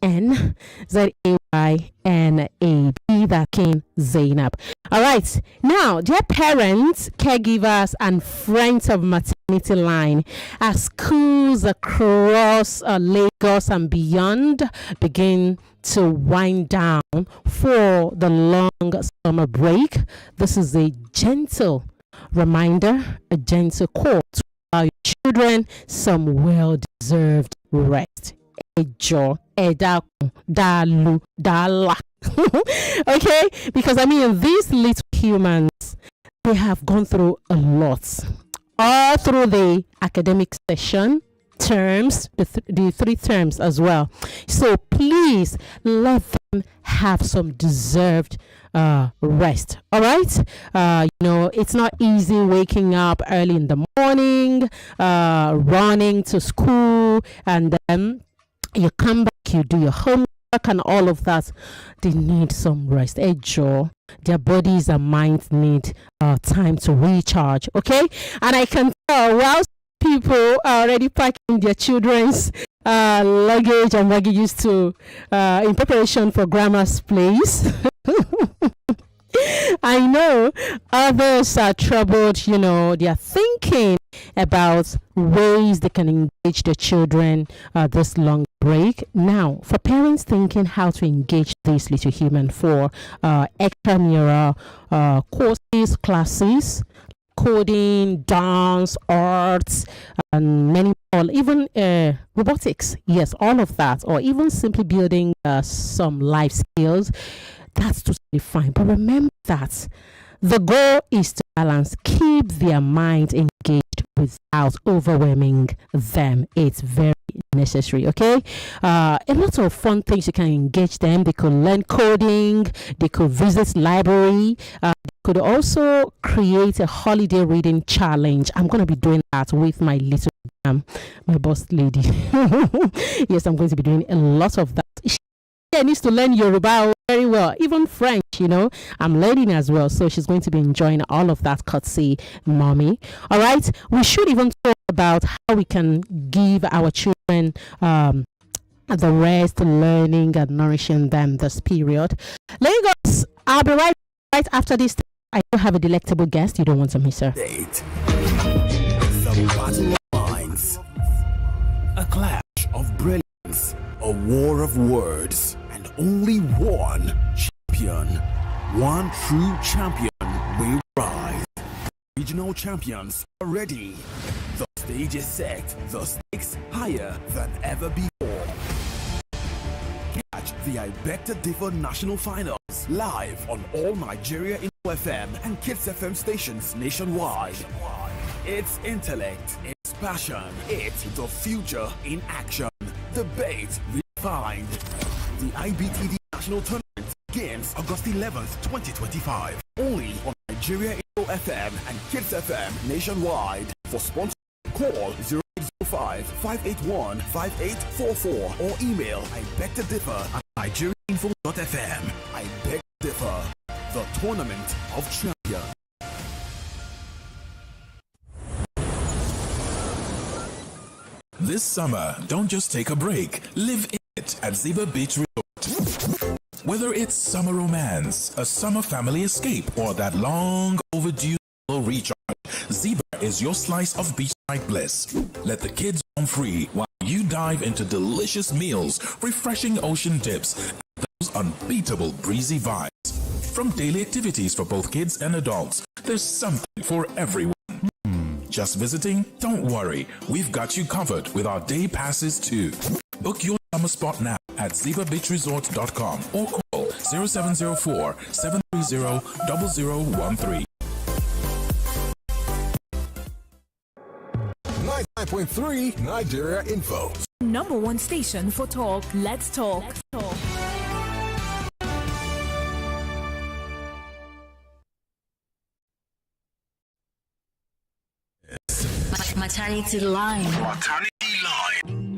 Yekeen, Zaynab. That came Zaynab. All right. Now, dear parents, caregivers, and friends of maternity line, as schools across Lagos and beyond begin to wind down for the long summer break, this is a gentle reminder, a gentle call to our children some well-deserved rest. Ejo, Edakun, Dalu, Dala. Okay? Because I mean, these little humans, they have gone through a lot. All through the academic session, terms, the 3 terms as well. So please let them have some deserved rest. All right. It's not easy waking up early in the morning, running to school, and then you come back, you do your homework and all of that. They need some rest. Ejo, their bodies and minds need time to recharge. Okay. And I can tell whilst people are already packing their children's luggage and baggages to in preparation for grandma's place. I know others are troubled. They are thinking about ways they can engage their children this long break. Now, for parents thinking how to engage this little human for extramural courses, classes, coding, dance, arts, and many more, even robotics, yes, all of that, or even simply building some life skills, that's totally fine. But remember that the goal is to balance, keep their mind engaged without overwhelming them. It's very necessary. Okay, a lot of fun things you can engage them. They could learn coding, they could visit library, could also create a holiday reading challenge. I'm going to be doing that with my little my boss lady. Yes, I'm going to be doing a lot of that. She needs to learn Yoruba very well, even French. I'm learning as well, so she's going to be enjoying all of that courtesy mommy. All right, we should even talk about how we can give our children the rest, learning and nourishing them this period. Lagos, I'll be right after this. I do have a delectable guest. You don't want to miss her. The battle of minds, a clash of brilliance, a war of words, and only one champion. One true champion will rise. Regional champions are ready. The stage is set. The stakes higher than ever before. Catch the I Beg to Differ National Finals live on all Nigeria Info FM and Kids FM stations nationwide. It's intellect, it's passion, it's the future in action. Debate refined. The IBTD National Tournament begins August 11th, 2025. Only on Nigeria Info FM and Kids FM nationwide. For sponsors, call 0805-581-5844 or email ibegtodiffer@nigeriainfo.fm. I Beg to Differ, the tournament of champions. This summer, don't just take a break. Live it at Zebra Beach Resort. Whether it's summer romance, a summer family escape, or that long overdue recharge, Zebra is your slice of beachside bliss. Let the kids roam free while you dive into delicious meals, refreshing ocean dips, and those unbeatable breezy vibes. From daily activities for both kids and adults, there's something for everyone. Just visiting? Don't worry, we've got you covered with our day passes too. Book your summer spot now at zebrabeachresort.com or call 0704-730-0013. 99.3 Nigeria Info. Number one station for talk. Let's talk. Maternity line. Maternity line.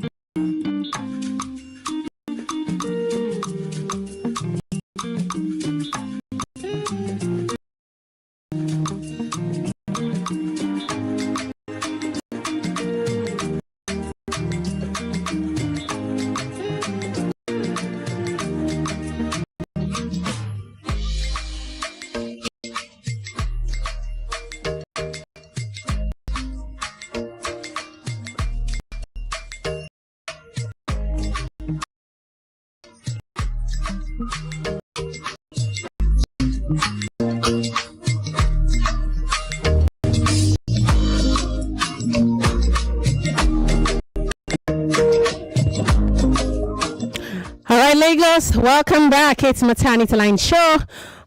Lagos, welcome back. It's Maternity Line Show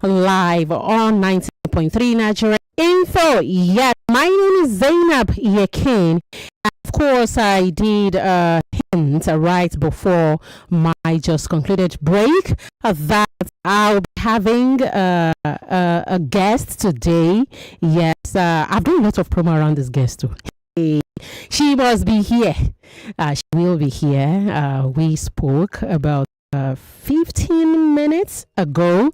live on 19.3 Nigerian Info. Yes, my name is Zaynab Yekeen. Of course, I did hint right before my just concluded break that I'll be having a guest today. Yes, I've done a lot of promo around this guest too. She must be here. She will be here. We spoke about 15 minutes ago.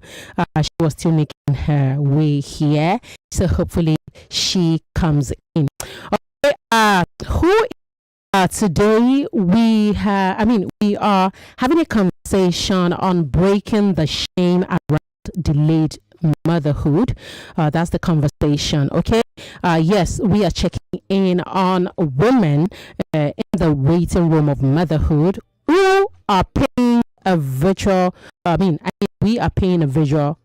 She was still making her way here, so hopefully she comes in. Okay, who today we are having a conversation on breaking the shame around delayed motherhood. That's the conversation. Okay. Yes, we are checking in on women in the waiting room of motherhood who are paying a virtual. We are paying a virtual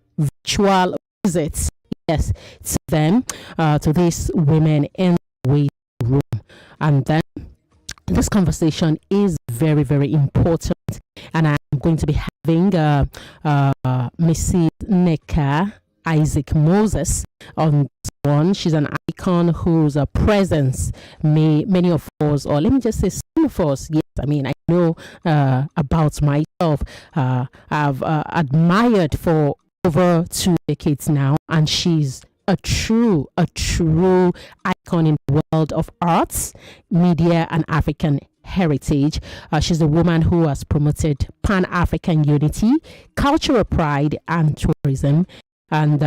visit. Yes, to them, to these women in the waiting room, and then this conversation is very, very important, and I'm going to be having Mrs. Nneka Isaac Moses on this one. She's an icon whose presence many of us, or let me just say some of us, yes, I know about myself, I've admired for over 2 decades now, and she's a true icon in the world of arts, media, and African heritage. She's a woman who has promoted Pan-African unity, cultural pride, and tourism. And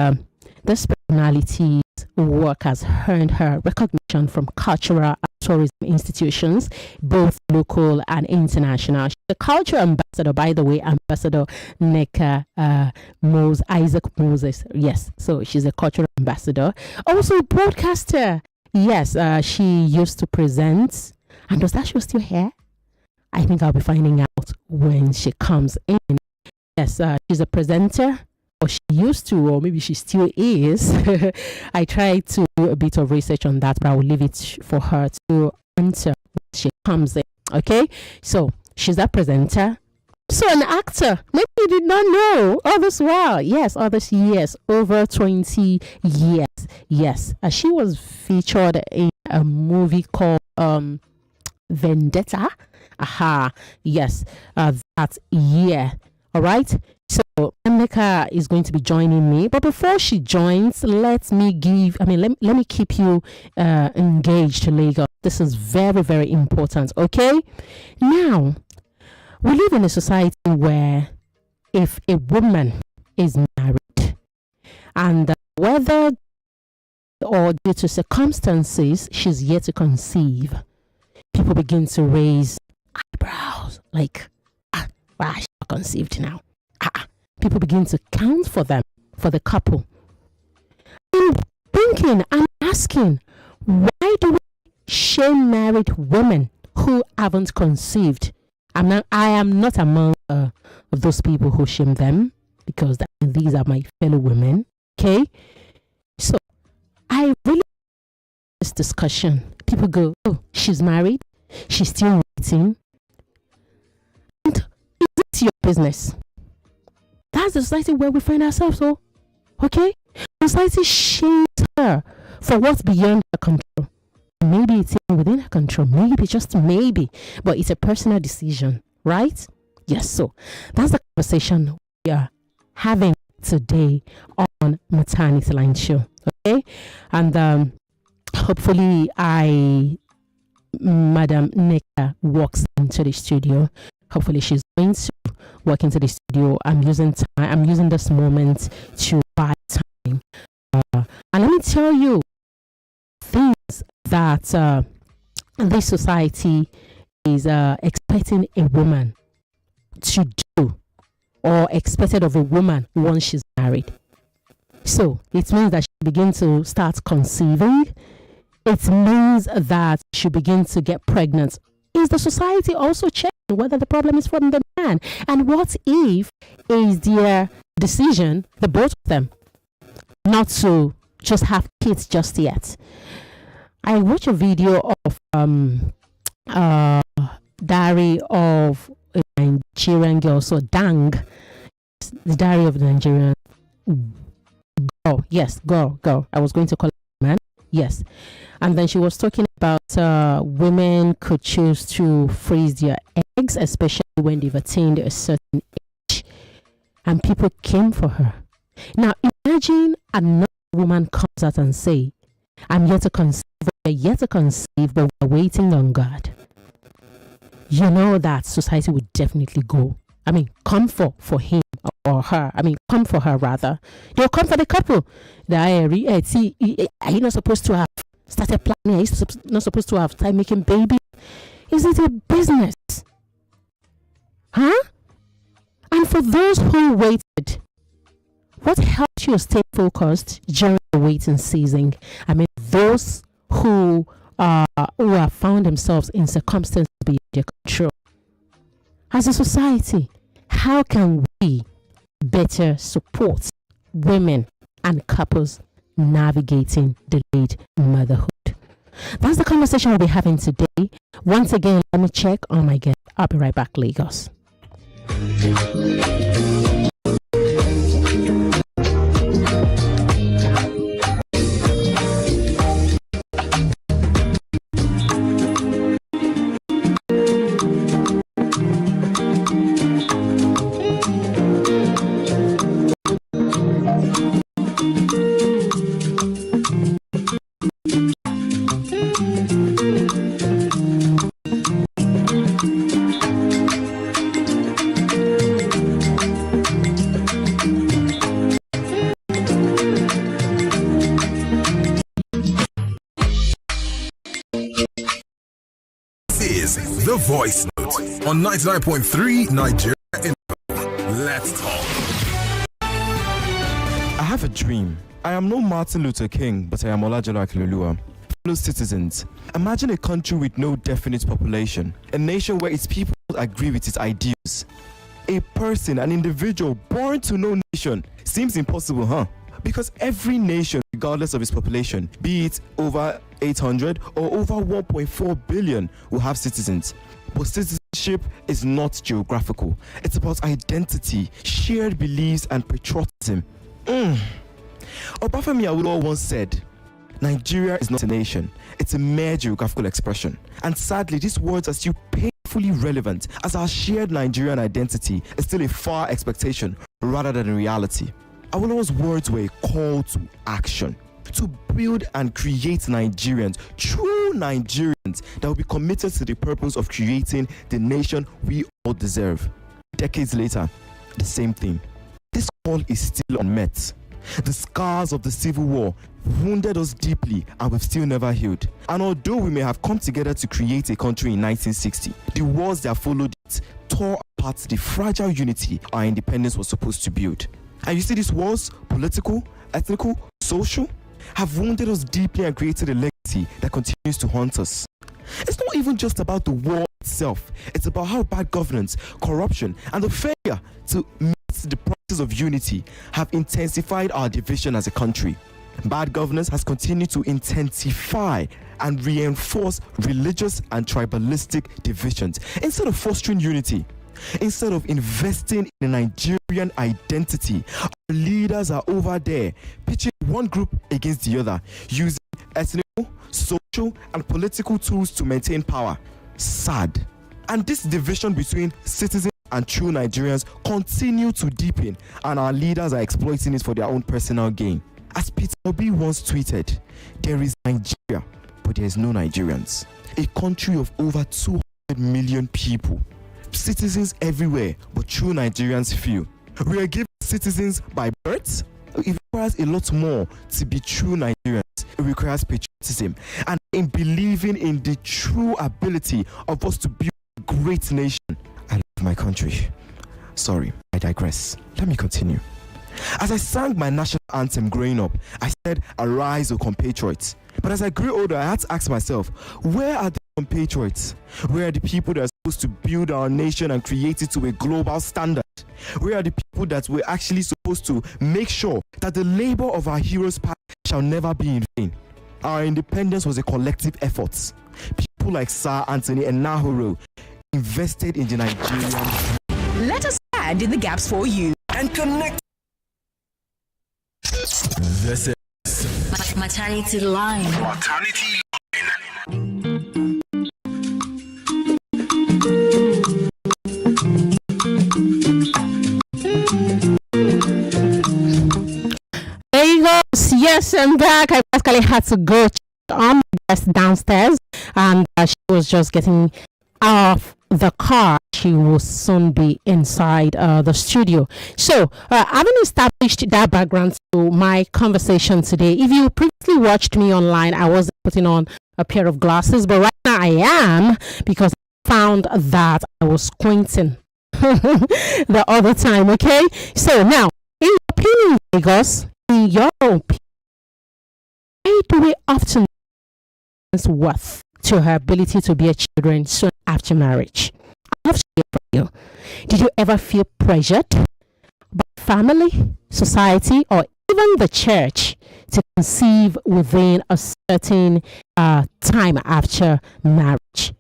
this personality's work has earned her recognition from cultural and tourism institutions, both local and international. She's a cultural ambassador, by the way, Ambassador Nneka Isaac Moses. Yes, so she's a cultural ambassador. Also a broadcaster. Yes, she used to present. And does that show still here? I think I'll be finding out when she comes in. Yes, she's a presenter. Or she used to, or maybe she still is. I tried to do a bit of research on that, but I will leave it for her to answer when she comes in. Okay, so she's a presenter, so an actor. Maybe you did not know all this while. Yes, all this years, over 20 years. Yes, she was featured in a movie called Vendetta. Yes, that year. All right. So Nneka is going to be joining me, but before she joins, let me keep you engaged, Lagos. This is very, very important. Okay. Now, we live in a society where if a woman is married and whether or due to circumstances she's yet to conceive, people begin to raise eyebrows like, why is she not conceived now? People begin to count for them, for the couple. I'm asking, why do we shame married women who haven't conceived? I am not among of those people who shame them, because these are my fellow women. Okay, so I really this discussion. People go, oh, she's married, she's still waiting, and is it your business? That's the society where we find ourselves. So, okay, society shames her for what's beyond her control. Maybe it's even within her control. Maybe, just maybe, but it's a personal decision, right? Yes. So that's the conversation we are having today on Maternity Line Show. Okay, and hopefully, Madam Nneka walks into the studio. Hopefully, she's going to walk into the studio. I'm using this moment to buy time. And let me tell you things that this society is expecting a woman to do, or expected of a woman once she's married. So it means that she begins to start conceiving. It means that she begins to get pregnant. Is the society also checking whether the problem is from the man? And what if is their decision, the both of them, not to just have kids just yet? I watched a video of diary of a Nigerian girl. So Dang, the diary of the Nigerian girl. Yes, girl. I was going to call it man. Yes. And then she was talking about women could choose to freeze their eggs, especially when they've attained a certain age. And people came for her. Now imagine another woman comes out and say, I'm yet to conceive, but we're waiting on God. You know that society would definitely come for him or her. Come for her rather. They'll come for the couple. Are you not supposed to have started planning? Are you not supposed to have started making babies? Is it a business? Huh? And for those who waited, what helped you stay focused during the waiting season? Those who have found themselves in circumstances beyond their control. As a society, how can we better support women and couples navigating delayed motherhood? That's the conversation we'll be having today. Once again, let me check on my guest. I'll be right back, Lagos. The Voice Note on 99.3 Nigeria. Let's talk. I have a dream. I am no Martin Luther King, but I am Olajala Akinloluwa. Fellow citizens, imagine a country with no definite population, a nation where its people agree with its ideals. A person, an individual born to no nation seems impossible, huh? Because every nation, regardless of its population, be it over 800 or over 1.4 billion, will have citizens. But citizenship is not geographical. It's about identity, shared beliefs, and patriotism. Obafemi Awolowo once said, Nigeria is not a nation, it's a mere geographical expression. And sadly, these words are still painfully relevant, as our shared Nigerian identity is still a far expectation rather than a reality. Awolowo's words were a call to action, to build and create Nigerians, true Nigerians that will be committed to the purpose of creating the nation we all deserve. Decades later, the same thing. This call is still unmet. The scars of the Civil War wounded us deeply and we've still never healed. And although we may have come together to create a country in 1960, the wars that followed it tore apart the fragile unity our independence was supposed to build. And you see, these wars, political, ethnical, social, have wounded us deeply and created a legacy that continues to haunt us. It's not even just about the war itself. It's about how bad governance, corruption, and the failure to meet the promises of unity have intensified our division as a country. Bad governance has continued to intensify and reinforce religious and tribalistic divisions instead of fostering unity. Instead of investing in a Nigerian identity, our leaders are over there pitching one group against the other, using ethnic, social, and political tools to maintain power. Sad. And this division between citizens and true Nigerians continue to deepen, and our leaders are exploiting it for their own personal gain. As Peter Obi once tweeted, there is Nigeria, but there is no Nigerians. A country of over 200 million people. Citizens everywhere, but true Nigerians few. We are given citizens by birth. It requires a lot more to be true Nigerians. It requires patriotism and in believing in the true ability of us to build a great nation. I love my country. Sorry, I digress. Let me continue. As I sang my national anthem growing up, I said, "Arise, O compatriots." But as I grew older, I had to ask myself, where are the compatriots? Where are the people that are supposed to build our nation and create it to a global standard? Where are the people that were actually supposed to make sure that the labor of our heroes past shall never be in vain? Our independence was a collective effort. People like Sir Anthony Enahoro, invested in the Nigerian. Let us stand in the gaps for you And connect. This is Maternity Line. Maternity Lagos, yes, I'm back. I basically had to go check on my guest downstairs, and she was just getting off the car. She will soon be inside the studio. So, having established that background to my conversation today, if you previously watched me online, I wasn't putting on a pair of glasses, but right now I am, because I found that I was squinting the other time. Okay, so now, in your opinion, Lagos, in your opinion, why do we often lose worth to her ability to bear children soon after marriage? I love to hear from you. Did you ever feel pressured by family, society, or even the church to conceive within a certain time after marriage?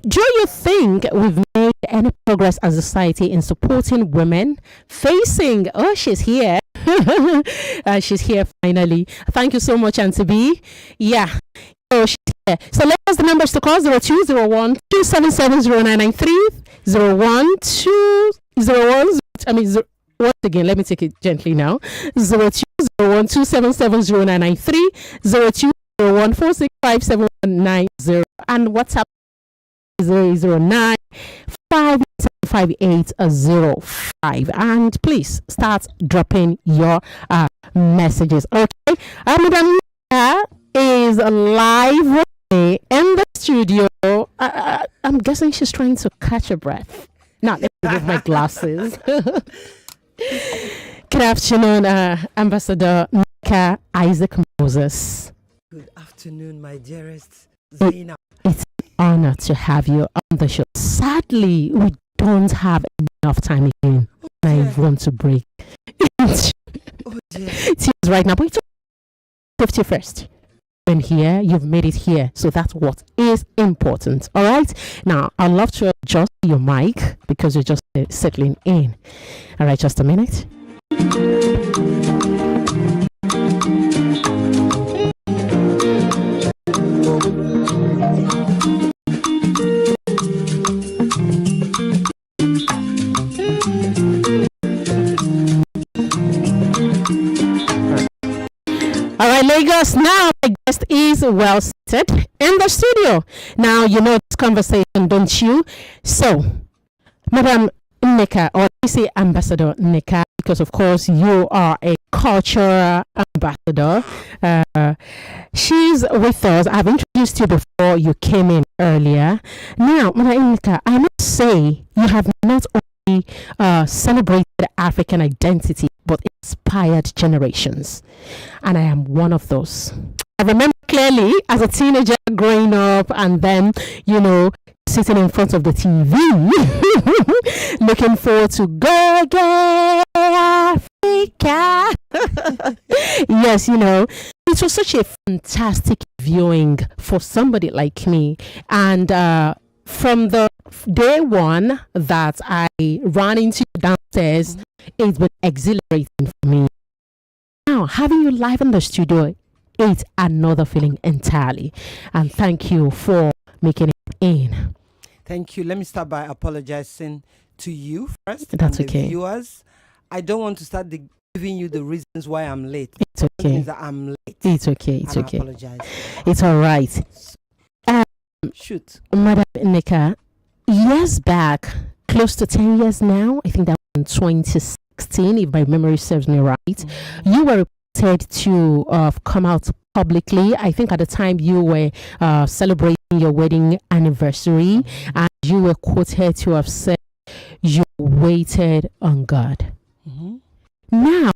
Do you think we've made any progress as a society in supporting women facing? Oh, she's here. She's here finally. Thank you so much, Auntie B. Yeah. Oh, she's here. So let us the numbers to call 0201 277 0993 01201. I mean, once again, let me take it gently now. 0201 277 0993 0201 465 and WhatsApp 009 55805, and please start dropping your messages. Okay, Madam Nneka is live with me in the studio. I'm guessing she's trying to catch her breath. Not let me with my glasses. Good afternoon, Ambassador Nneka Isaac Moses. Good afternoon, my dearest Zaynab. It's an honor to have you on the show. Sadly, we don't have enough time again. I want to break tears right now, but it's 51st. And here, you've made it here, so that's what is important. All right, now I'd love to adjust your mic because you're just settling in. All right, just a minute. All right, Lagos. Now my guest is well seated in the studio. Now you know this conversation, don't you? So, Madam Nneka, or I say Ambassador Nneka, because of course you are a cultural ambassador. She's with us. I've introduced you before you came in earlier. Now, Madam Nneka, I must say you have not only celebrated African identity, but inspired generations. And I am one of those. I remember clearly as a teenager growing up, and then, you know, sitting in front of the TV, looking forward to Goge Africa. Yes, you know, it was such a fantastic viewing for somebody like me. And from the day one that I ran into you downstairs, it's been exhilarating for me. Now, having you live in the studio, it's another feeling entirely. And thank you for making it in. Thank you. Let me start by apologizing to you first. That's and okay. The viewers. I don't want to start giving you the reasons why I'm late. It's okay. Means that I'm late. It's okay. It's and okay. I apologize. It's all right. Shoot. Madam Nneka, years back, close to 10 years now, I think that was in 2016, if my memory serves me right, you were reported to come out publicly. I think at the time you were celebrating your wedding anniversary, and you were quoted to have said you waited on God. Now,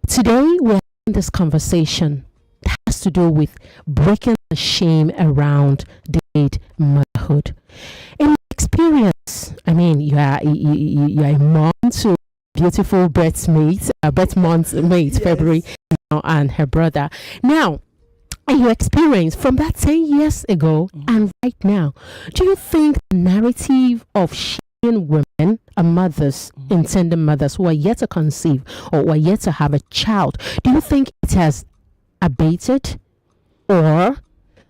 today we're having this conversation that has to do with breaking the shame around delayed motherhood. In my experience, I mean, you are a mom to beautiful birth month mate, yes. February, and her brother. Now, in your experience from that 10 years ago and right now, do you think the narrative of shaming women and mothers, intended mothers who are yet to conceive or who are yet to have a child, do you think it has abated, or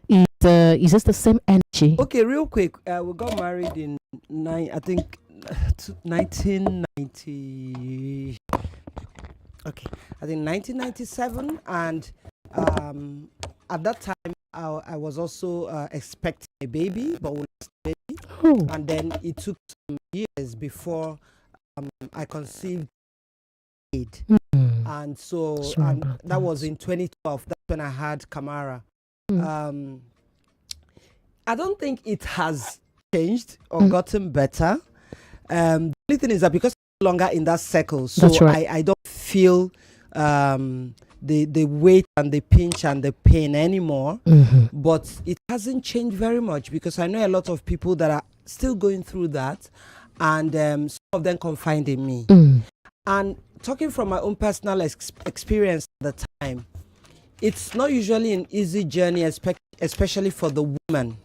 is this the same energy? Okay, real quick. We got married in 1990. Okay, I think 1997, and at that time I was also expecting a baby, but we lost the baby, and then it took some years before I conceived. And so that was in 2012. That's when I had Kamara. I don't think it has changed or gotten better. The only thing is that because I'm no longer in that circle, so I don't feel the weight and the pinch and the pain anymore. But it hasn't changed very much, because I know a lot of people that are still going through that, and some of them confide in me. And talking from my own personal experience at the time, it's not usually an easy journey, especially for the woman.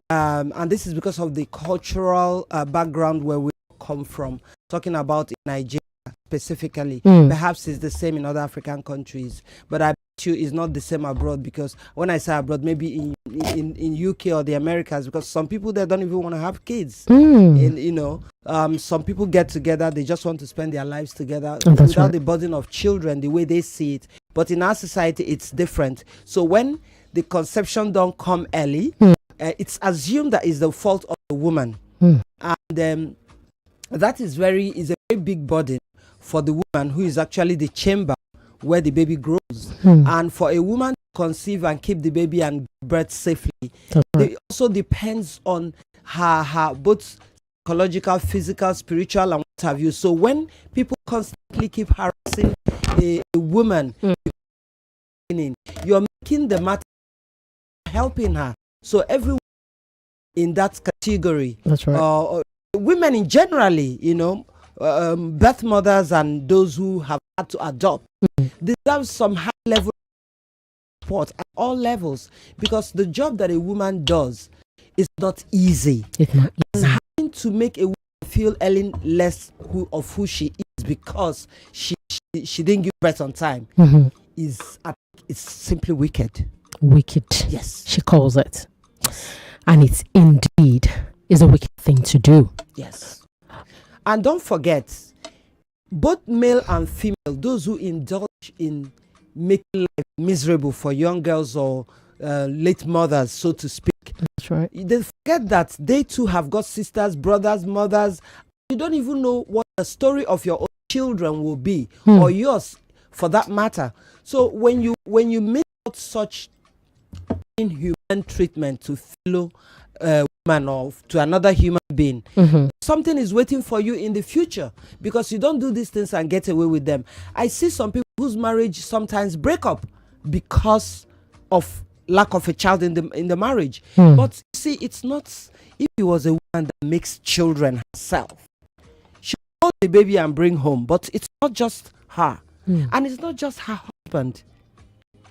And this is because of the cultural background where we come from. Talking about in Nigeria specifically, perhaps it's the same in other African countries, but I bet you it's not the same abroad, because when I say abroad, maybe in UK or the Americas, because some people there don't even want to have kids. Some people get together, they just want to spend their lives together without the burden of children, the way they see it. But in our society, it's different. So when the conception don't come early, it's assumed that it's the fault of the woman. And that is a very big burden for the woman, who is actually the chamber where the baby grows. And for a woman to conceive and keep the baby and give birth safely, it also depends on her both psychological, physical, spiritual, and what have you. So when people constantly keep harassing a woman, you're making the matter, helping her. So everyone in that category, women in generally, birth mothers and those who have had to adopt, deserve some high level support at all levels, because the job that a woman does is not easy. And having to make a woman feel any less of who she is because she didn't give birth on time is simply wicked. Wicked. Yes. She calls it. And it's indeed is a wicked thing to do. Yes. And don't forget, both male and female, those who indulge in making life miserable for young girls or late mothers, so to speak. That's right. They forget that they too have got sisters, brothers, mothers. You don't even know what the story of your own children will be, or yours for that matter. So when you make out such inhuman treatment to fellow woman or to another human being, something is waiting for you in the future, because you don't do these things and get away with them. I see some people whose marriage sometimes break up because of lack of a child in the marriage. But see, it's not, if it was a woman that makes children herself, she will hold the baby and bring home, but it's not just her, and it's not just her husband.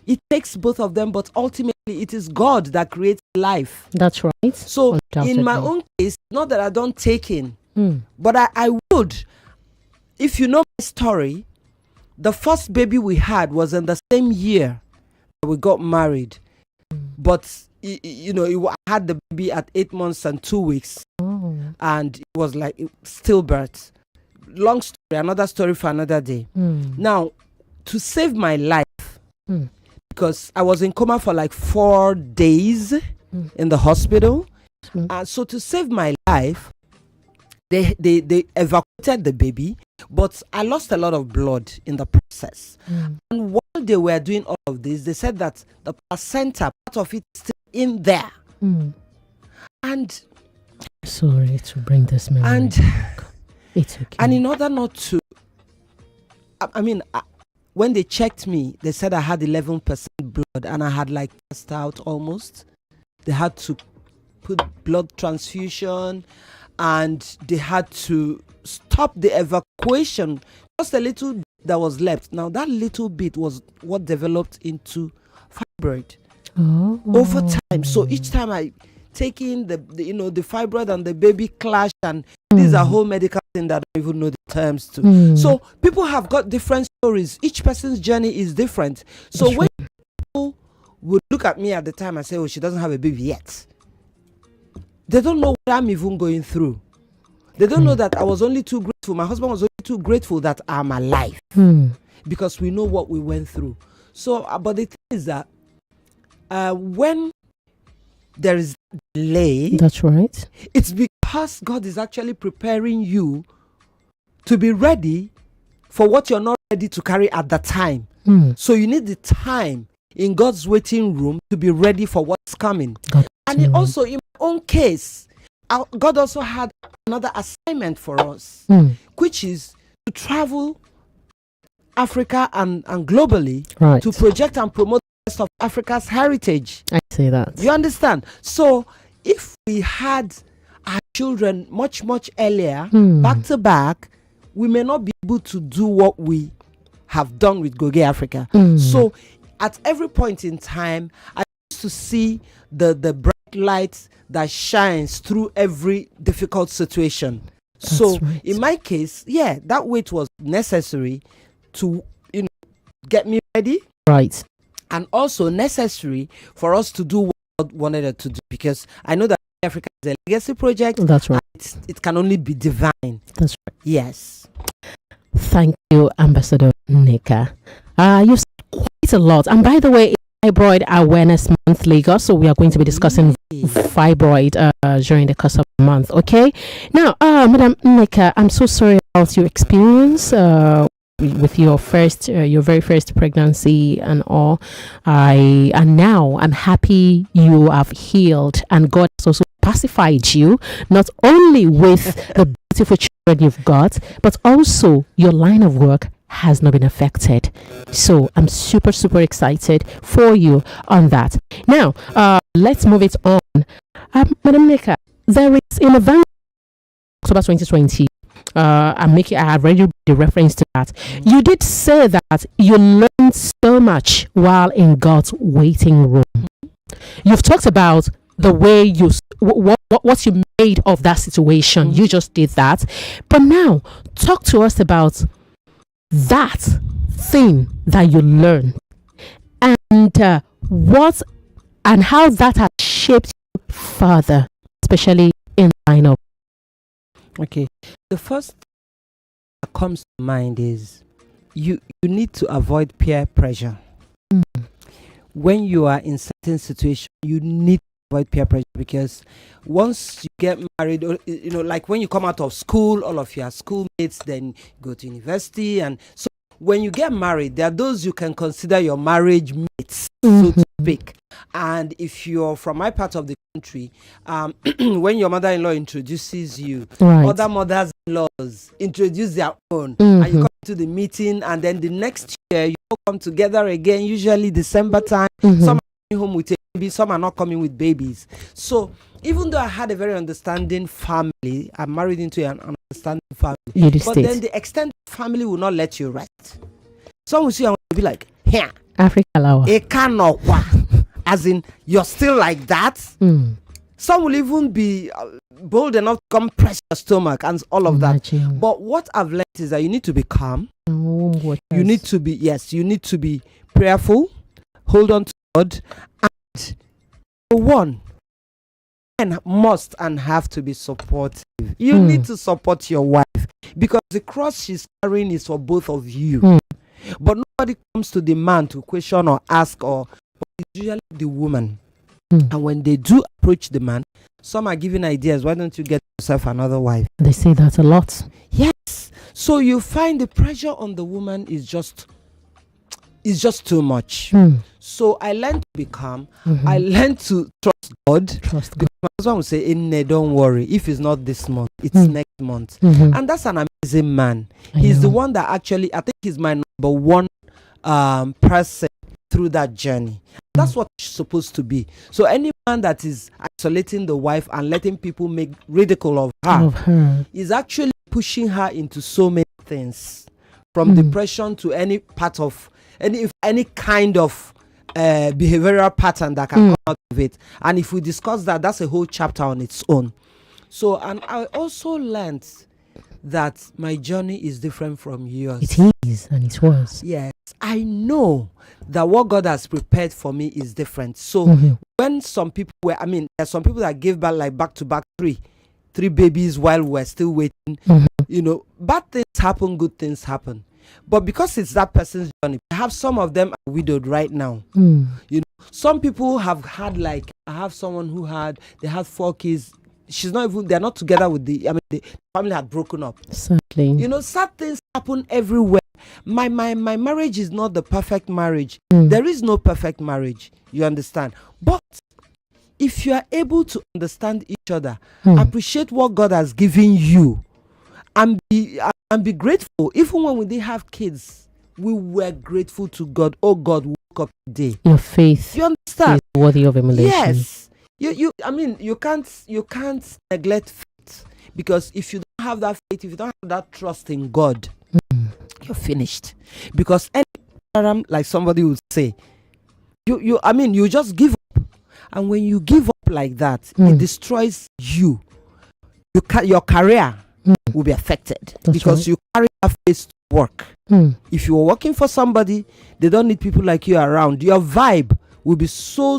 It takes both of them, but ultimately it is God that creates life. That's right. So in my own case, not that I don't take in, but I would. If you know my story, the first baby we had was in the same year that we got married. But, I had the baby at 8 months and 2 weeks. And it was like stillbirth. Long story, another story for another day. Now, to save my life, because I was in coma for like 4 days in the hospital. So to save my life, they evacuated the baby, but I lost a lot of blood in the process. And while they were doing all of this, they said that the placenta, part of it, is still in there. And sorry to bring this memory back. It's okay. And in order not to, when they checked me, they said I had 11% blood, and I had like passed out almost. They had to put blood transfusion, and they had to stop the evacuation. Just a little that was left. Now that little bit was what developed into fibroid. over time. So each time I take in the fibroid and the baby clash, and these are whole medical thing that I don't even know the terms to. So people have got different stories. Each person's journey is different. So when people would look at me at the time and say, oh, she doesn't have a baby yet, they don't know what I'm even going through. They don't know that I was only too grateful. My husband was only too grateful that I'm alive, because we know what we went through. So, but the thing is that when there is delay, that's right, it's because God is actually preparing you to be ready for what you're not ready to carry at the time. So you need the time in God's waiting room to be ready for what's coming. And it also, in my own case, God also had another assignment for us, which is to travel Africa and globally, to project and promote the rest of Africa's heritage. I say that. You understand? So if we had our children much earlier, back to back, we may not be able to do what we have done with Goge Africa. So at every point in time, I used to see the bright light that shines through every difficult situation. That's so right. In my case, that wait was necessary to get me ready, right, and also necessary for us to do what God wanted us to do, because I know that Africa is a legacy project. That's right. It can only be divine. That's right. Yes. Thank you, Ambassador Nneka. You said quite a lot. And by the way, Fibroid Awareness Month, Lagos. So we are going to be discussing fibroid during the course of the month. Okay. Now, Madam Nneka, I'm so sorry about your experience with your very first pregnancy and all. And now I'm happy you have healed, and God has also pacified you, not only with the beautiful children you've got, but also your line of work has not been affected. So I'm super excited for you on that. Now, let's move it on. Madam Nneka, there is in November, October 2020, I have already made the reference to that. You did say that you learned so much while in God's waiting room. You've talked about the way what you made of that situation. You just did that. But now, talk to us about that thing that you learned, and what and how that has shaped you further, especially in line of. Okay, the first thing that comes to mind is you need to avoid peer pressure. When you are in certain situations, you need to avoid peer pressure, because once you get married, like when you come out of school, all of your schoolmates then go to university, and so when you get married, there are those you can consider your marriage mates, so to speak. And if you're from my part of the country, when your mother-in-law introduces you, other mothers-in-laws introduce their own, and you come to the meeting, and then the next year you all come together again, usually December time. Some are coming home with a baby, some are not coming with babies. So even though I had a very understanding family, I'm married into an understanding family, but then the extended family will not let you rest. Some will see and will be like, here, Africa Lawa. As in, you're still like that. Some will even be bold enough to come press your stomach and all of that. But what I've learned is that you need to be calm. You need to be prayerful. Hold on to God. And one, and must and have to be supportive. You need to support your wife, because the cross she's carrying is for both of you. But nobody comes to the man to question or ask, but it's usually the woman. And when they do approach the man, some are giving ideas. Why don't you get yourself another wife? They say that a lot. Yes. So you find the pressure on the woman is just too much. So I learned to be calm. I learned to trust God. My husband would say, don't worry. If it's not this month, it's next month. And that's an amazing man. He's the one that actually, I think he's my number one person through that journey. That's what it's supposed to be. So any man that is isolating the wife and letting people make ridicule of her is actually pushing her into so many things, from depression to any part of any kind of behavioral pattern that can come out of it. And if we discuss that, that's a whole chapter on its own. So, and I also learned that my journey is different from yours. It is, and it was. Yes, I know that what God has prepared for me is different. So when some people there's some people that gave birth like back to back three babies while we're still waiting. You know, bad things happen, good things happen. But because it's that person's journey, perhaps some of them are widowed right now. You know, some people have had, like, I have someone who they had 4 kids. They're not together with the family had broken up. Sadly. You know, sad things happen everywhere. My marriage is not the perfect marriage. There is no perfect marriage. You understand? But if you are able to understand each other, appreciate what God has given you, and be grateful. Even when we didn't have kids, we were grateful to God. Oh, God, woke up today. Your faith, you understand, is worthy of emulation. Yes. You can't neglect faith, because if you don't have that faith, if you don't have that trust in God, you're finished. Because any, like somebody would say, you just give up, and when you give up like that, it destroys you. Your career will be affected. That's because you carry that faith to work. If you are working for somebody, they don't need people like you around. Your vibe will be so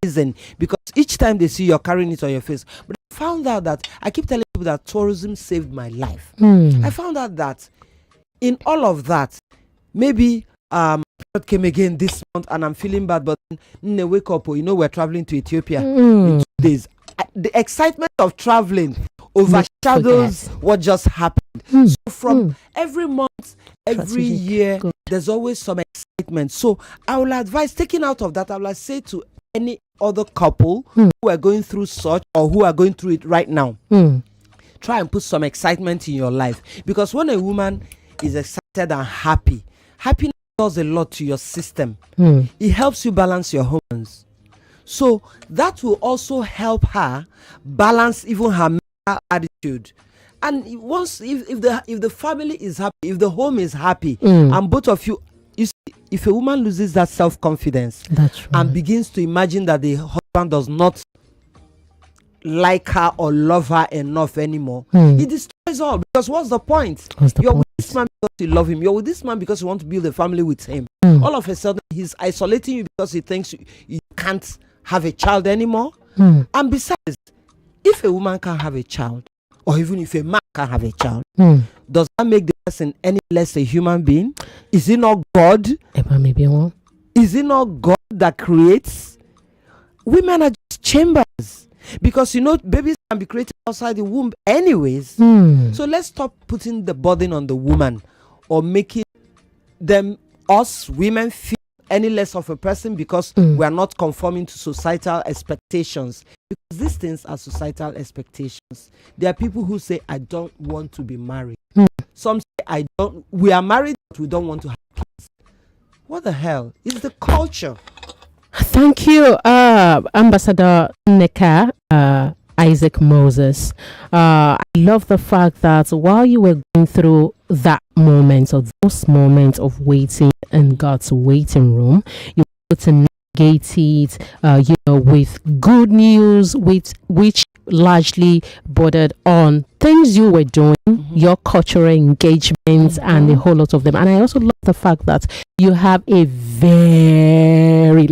rising, because each time they see you're carrying it on your face. But I found out that I keep telling people that tourism saved my life. I found out that in all of that, maybe period came again this month and I'm feeling bad, but then I wake up, we're traveling to Ethiopia in 2 days. The excitement of traveling overshadows what just happened. So from every month, every year, there's always some excitement. So I will advise, taking out of that, I will say to any other couple who are going through such, or who are going through it right now, try and put some excitement in your life. Because when a woman is excited and happy, happiness does a lot to your system. It helps you balance your hormones. So that will also help her balance even her mental attitude. And once, if the family is happy, if the home is happy, and both of you see, if a woman loses that self-confidence, and begins to imagine that the husband does not like her or love her enough anymore, it destroys all. Because what's the point? You're with this man because you love him. You're with this man because you want to build a family with him. All of a sudden, he's isolating you because he thinks you can't have a child anymore. And besides, if a woman can't have a child, or even if a man can't have a child, does that make the person any less a human being? Is it not God? Is it not God that creates? Women are just chambers. Because babies can be created outside the womb anyways. So let's stop putting the burden on the woman, or making us women feel any less of a person because we are not conforming to societal expectations. Because these things are societal expectations. There are people who say, I don't want to be married. Some say, we are married, but we don't want to have kids. What the hell? It's the culture. Thank you, Ambassador Nneka, Isaac Moses. I love the fact that while you were going through that moment, or those moments of waiting in God's waiting room, you were able to navigate it, with good news, which largely bordered on things you were doing, your cultural engagements, and a whole lot of them. And I also love the fact that you have a very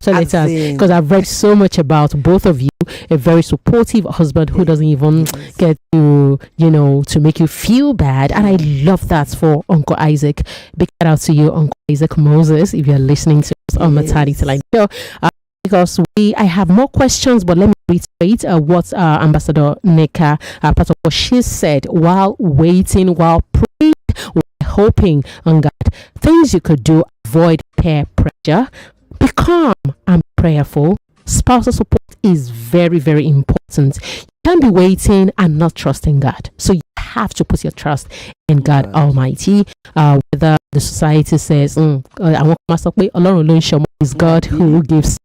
because I've read so much about both of you, a very supportive husband who doesn't even get to to make you feel bad. And I love that for Uncle Isaac. Big shout out to you, Uncle Isaac Moses, if you're listening to us on Maternity Line Show. Because I have more questions, but let me reiterate what Ambassador Nneka, part of what she said while waiting, while praying, while hoping on God. Things you could do: avoid peer pressure, be calm and prayerful. Spousal support is very, very important. You can't be waiting and not trusting God. So you have to put your trust in God Almighty. Whether the society says, I want my is God who gives.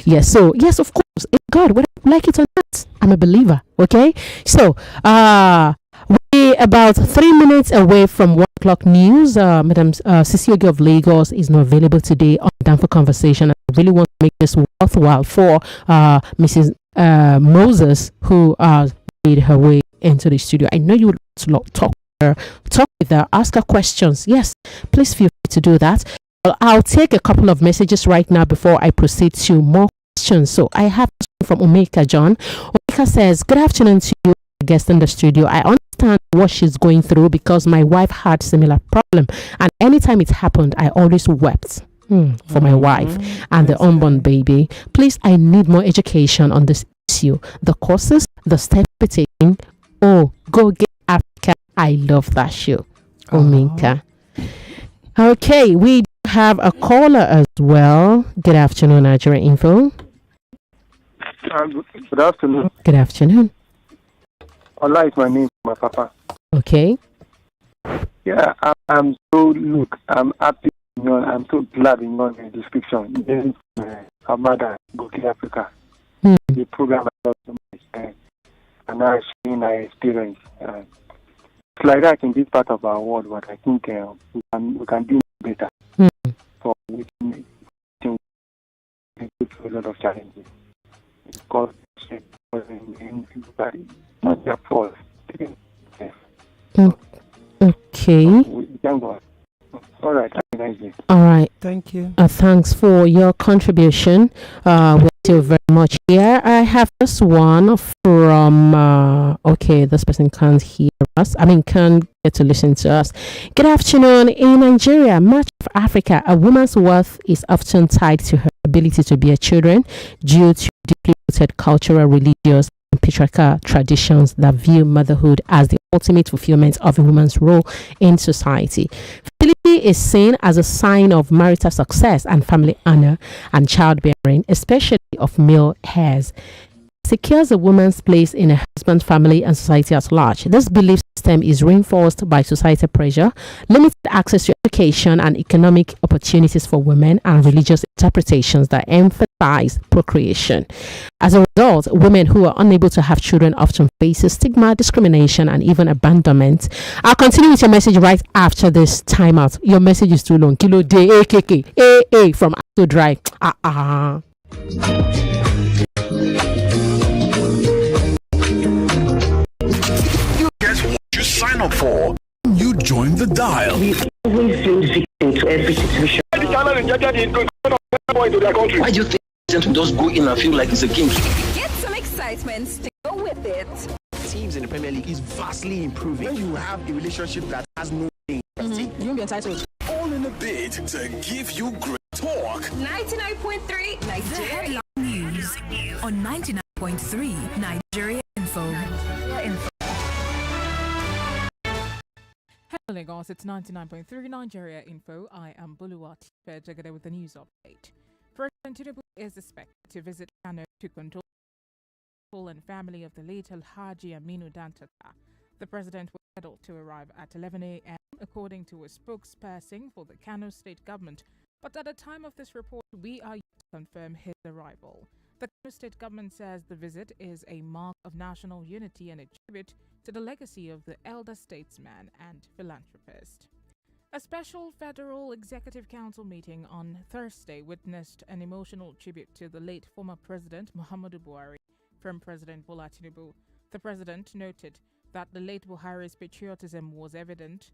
Yes, so yes, of course, it's God. Whether you like it or not, I'm a believer. Okay, so About 3 minutes away from 1 o'clock news. Madam Sisi of Lagos is not available today on Down for Conversation. I really want to make this worthwhile for Mrs. Moses, who made her way into the studio. I know you would talk with her, ask her questions. Yes, please feel free to do that. Well, I'll take a couple of messages right now before I proceed to more questions. So I have from Omeka John. Omeka says, "Good afternoon to you, guest in the studio. I understand what she's going through because my wife had similar problem, and anytime it happened, I always wept." For my wife and the unborn baby. Please, I need more education on this issue. The causes, the steps we're taking. Oh, Goge Africa. I love that show. Omeka. Okay, we have a caller as well. Good afternoon, Nigerian Info. Good afternoon. Good afternoon. Allah is my name, my papa. Okay. Yeah, I'm happy. I'm so glad in your description. This is our mother, Goge Africa. The program I love so much, and I'm sharing my experience. It's like that in this part of our world, but I think we can do better. For which we go through a lot of challenges. It's called everybody, not their fault. Okay. We can go. All right. All right. Thank you. Thanks for your contribution. We're still very much here. I have this one from. Okay, this person can't hear us. Can't get to listen to us. Good afternoon. In Nigeria, much of Africa, a woman's worth is often tied to her ability to bear children due to deeply rooted cultural, religious, and patriarchal traditions that view motherhood as the ultimate fulfillment of a woman's role in society. Fertility is seen as a sign of marital success and family honor, and childbearing, especially of male heirs, secures a woman's place in a husband's family and society at large. This belief system is reinforced by societal pressure, limited access to education and economic opportunities for women, and religious interpretations that emphasize procreation. As a result, women who are unable to have children often face stigma, discrimination, and even abandonment. I'll continue with your message right after this timeout. Your message is too long. Kilo day AKK AA from Ato Dry. You sign up for. You join the dial. We always feel victim to every situation. Why do you think to just go in and feel like it's a game? Get some excitement to go with it. Teams in the Premier League is vastly improving. When you have a relationship that has no name, You won't be entitled. All in a bid to give you great talk. 99.3 Nigeria News on 99.3 Nigeria Info. Hello Lagos, it's 99.3 Nigeria Info. I am Buluwat together with the news update. President Tinubu is expected to visit Kano to control and family of the late Alhaji Aminu Dantata. The president was scheduled to arrive at 11 a.m. according to a spokesperson for the Kano state government, but at the time of this report, we are yet to confirm his arrival. The Kano state government says the visit is a mark of national unity and a tribute to the legacy of the elder statesman and philanthropist. A special Federal Executive Council meeting on Thursday witnessed an emotional tribute to the late former President Muhammadu Buhari from President Bola Tinubu. The president noted that the late Buhari's patriotism was evident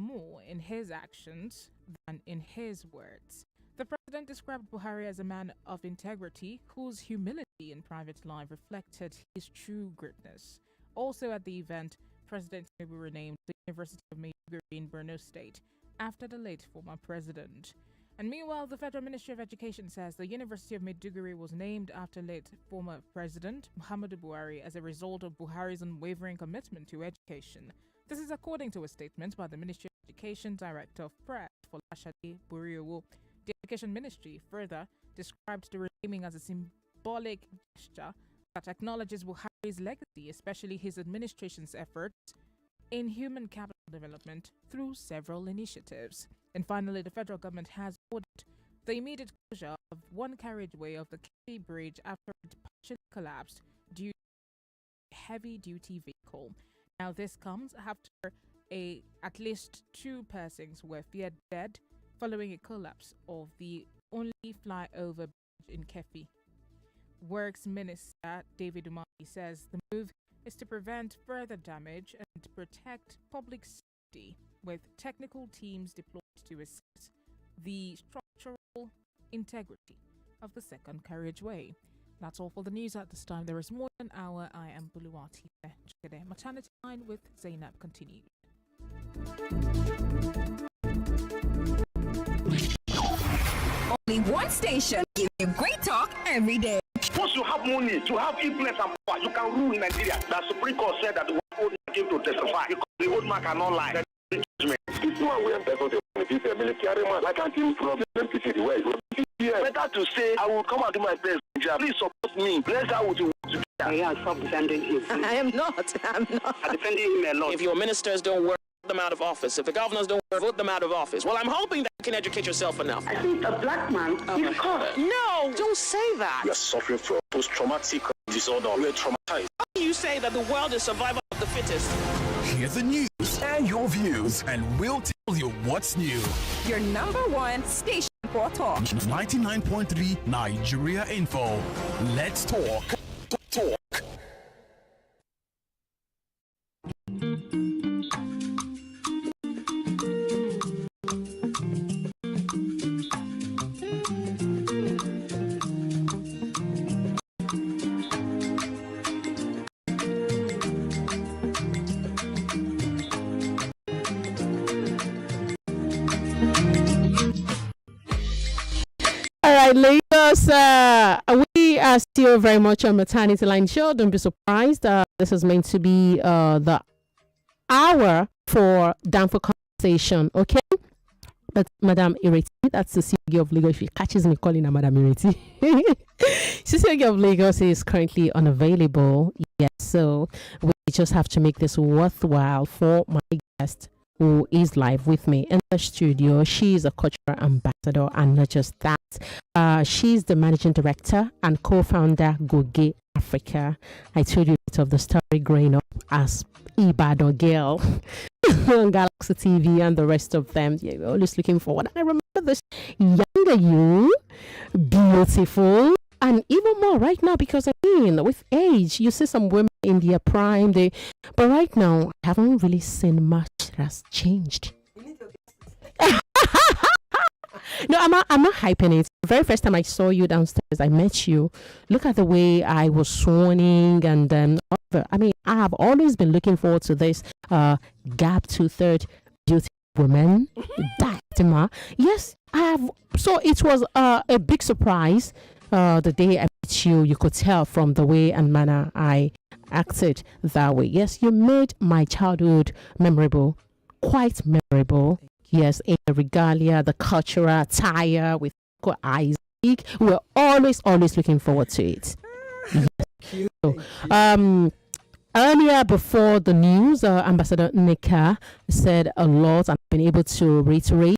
more in his actions than in his words. The president described Buhari as a man of integrity whose humility in private life reflected his true greatness. Also at the event, President Tinubu renamed the University of Maiduguri in Borno State after the late former president. And meanwhile, the Federal Ministry of Education says the University of Maiduguri was named after late former President Muhammadu Buhari as a result of Buhari's unwavering commitment to education. This is according to a statement by the Ministry of Education Director of Press, Folashade Buriowo. The Education Ministry further described the renaming as a symbolic gesture that acknowledges Buhari's legacy, especially his administration's efforts in human capital development through several initiatives. And finally, the federal government has ordered the immediate closure of one carriageway of the Kennedy Bridge after it partially collapsed due to a heavy-duty vehicle. Now, this comes after at least 2 persons were feared dead following a collapse of the only flyover bridge in Kefi. Works Minister David Umahi says the move is to prevent further damage and to protect public safety, with technical teams deployed to assess the structural integrity of the second carriageway. That's all for the news at this time. There is more than an hour. I am Buluwati. Maternity Line with Zaynab continued. Only one station gives you great talk every day. Once you have money, to have influence and power, you can rule Nigeria. The Supreme Court said that the old man came to testify because the old man cannot lie. This one we are better he's a military man. Why can't he prove the MPC the way? Better to say, I will come and do my best. Please support me. Let's how would you want to do that? Yeah, stop defending him. I am not. I'm defending him a lot. If your ministers don't work, vote them out of office. If the governors don't work, vote them out of office. Well, I'm hoping that you can educate yourself enough. I think a black man is caught. No, don't say that. We are suffering from post-traumatic disorder. We are traumatized. How do you say that the world is survival of the fittest? Hear the news, air your views, and we'll tell you what's new. your number one station for talk. 99.3 Nigeria Info. Let's talk. Talk. All right, Lagos, we are still very much on Maternity Line Show. Don't be surprised. This is meant to be the hour for Downfall Conversation, okay? But Madam Ireti, that's the CEO of Lagos. If she catches me calling her Madam Ireti. CEO of Lagos is currently unavailable. Yes, so we just have to make this worthwhile for my guest, who is live with me in the studio. She is a cultural ambassador, and not just that. She's the managing director and co-founder Goge Africa. I told you a bit of the story growing up as Ibadan girl on Galaxy TV and the rest of them. Yeah, we're always looking forward. I remember this younger you, beautiful, and even more right now, because I mean, with age, you see some women in their prime, but right now, I haven't really seen much that has changed. No, I'm not hyping it. The very first time I saw you downstairs, I met you. Look at the way I was swooning, and I mean, I have always been looking forward to this gap 2/3 beauty woman diadema. Yes, I have. So it was a big surprise the day I met you. You could tell from the way and manner I acted that way. Yes, you made my childhood memorable, quite memorable. Yes, in the regalia, the cultural attire with eyes. We're always looking forward to it. Yes. So, earlier, before the news, Ambassador Nneka said a lot. I've been able to reiterate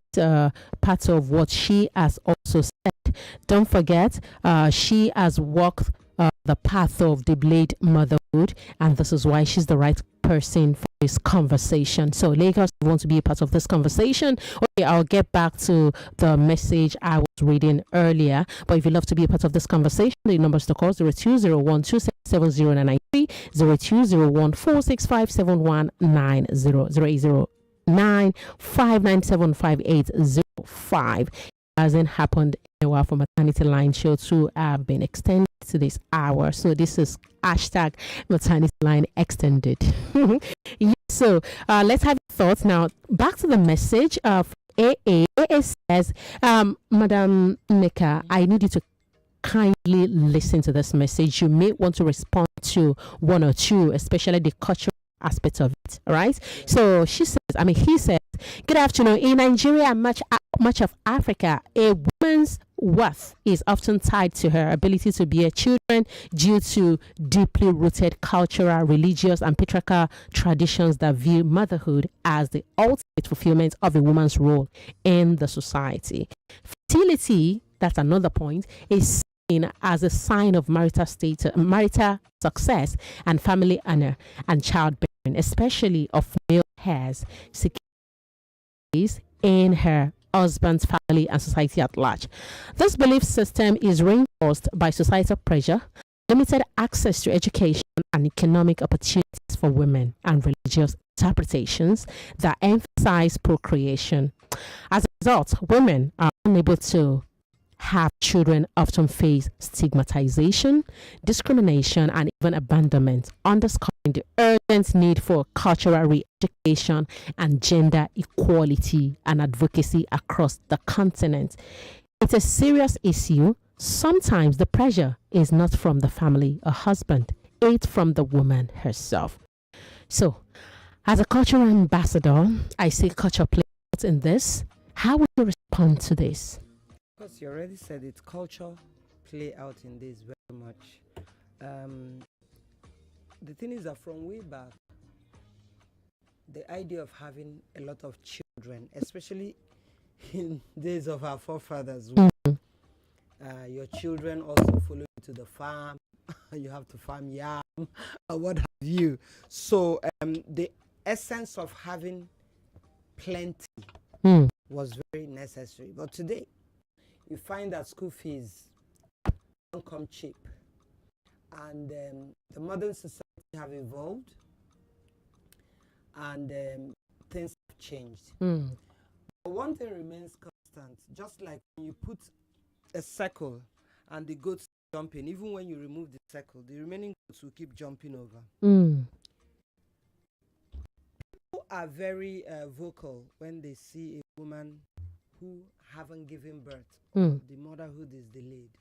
part of what she has also said. Don't forget, she has walked the path of delayed motherhood, and this is why she's the right person for this conversation. So Lagos, you want to be a part of this conversation? Okay, I'll get back to the message I was reading earlier, but if you'd love to be a part of this conversation, the numbers to call 0201-277-0993, 0201-465-7190, 08095975805. Hasn't happened in a while for Maternity Line Show to have been extended to this hour. So this is hashtag Maternity Line Extended. Yeah, so let's have your thoughts now. Back to the message of AA. AA says, Madam Nneka, I need you to kindly listen to this message. You may want to respond to one or two, especially the cultural aspect of it. All right. So he says, good afternoon. In Nigeria and much of Africa, a woman's worth is often tied to her ability to bear children due to deeply rooted cultural, religious, and patriarchal traditions that view motherhood as the ultimate fulfillment of a woman's role in the society. Fertility, that's another point, is seen as a sign of marital status, marital success, and family honor and childbearing. especially of male heirs, secures in her husband's family and society at large. This belief system is reinforced by societal pressure, limited access to education and economic opportunities for women, and religious interpretations that emphasize procreation. As a result, women are unable to have children, often face stigmatization, discrimination, and even abandonment, underscoring the urgent need for cultural re-education and gender equality and advocacy across the continent. It's a serious issue. Sometimes the pressure is not from the family or husband, it's from the woman herself. So, as a cultural ambassador, I see culture play out in this. How would you respond to this? Because you already said it, culture play out in this very much. The thing is that from way back, the idea of having a lot of children, especially in days of our forefathers, your children also follow you to the farm. You have to farm yam or what have you. So the essence of having plenty was very necessary. But today, you find that school fees don't come cheap. And the modern society have evolved and things have changed. But one thing remains constant, just like when you put a circle and the goats jumping, even when you remove the circle, the remaining goats will keep jumping over. People are very vocal when they see a woman who haven't given birth. The motherhood is delayed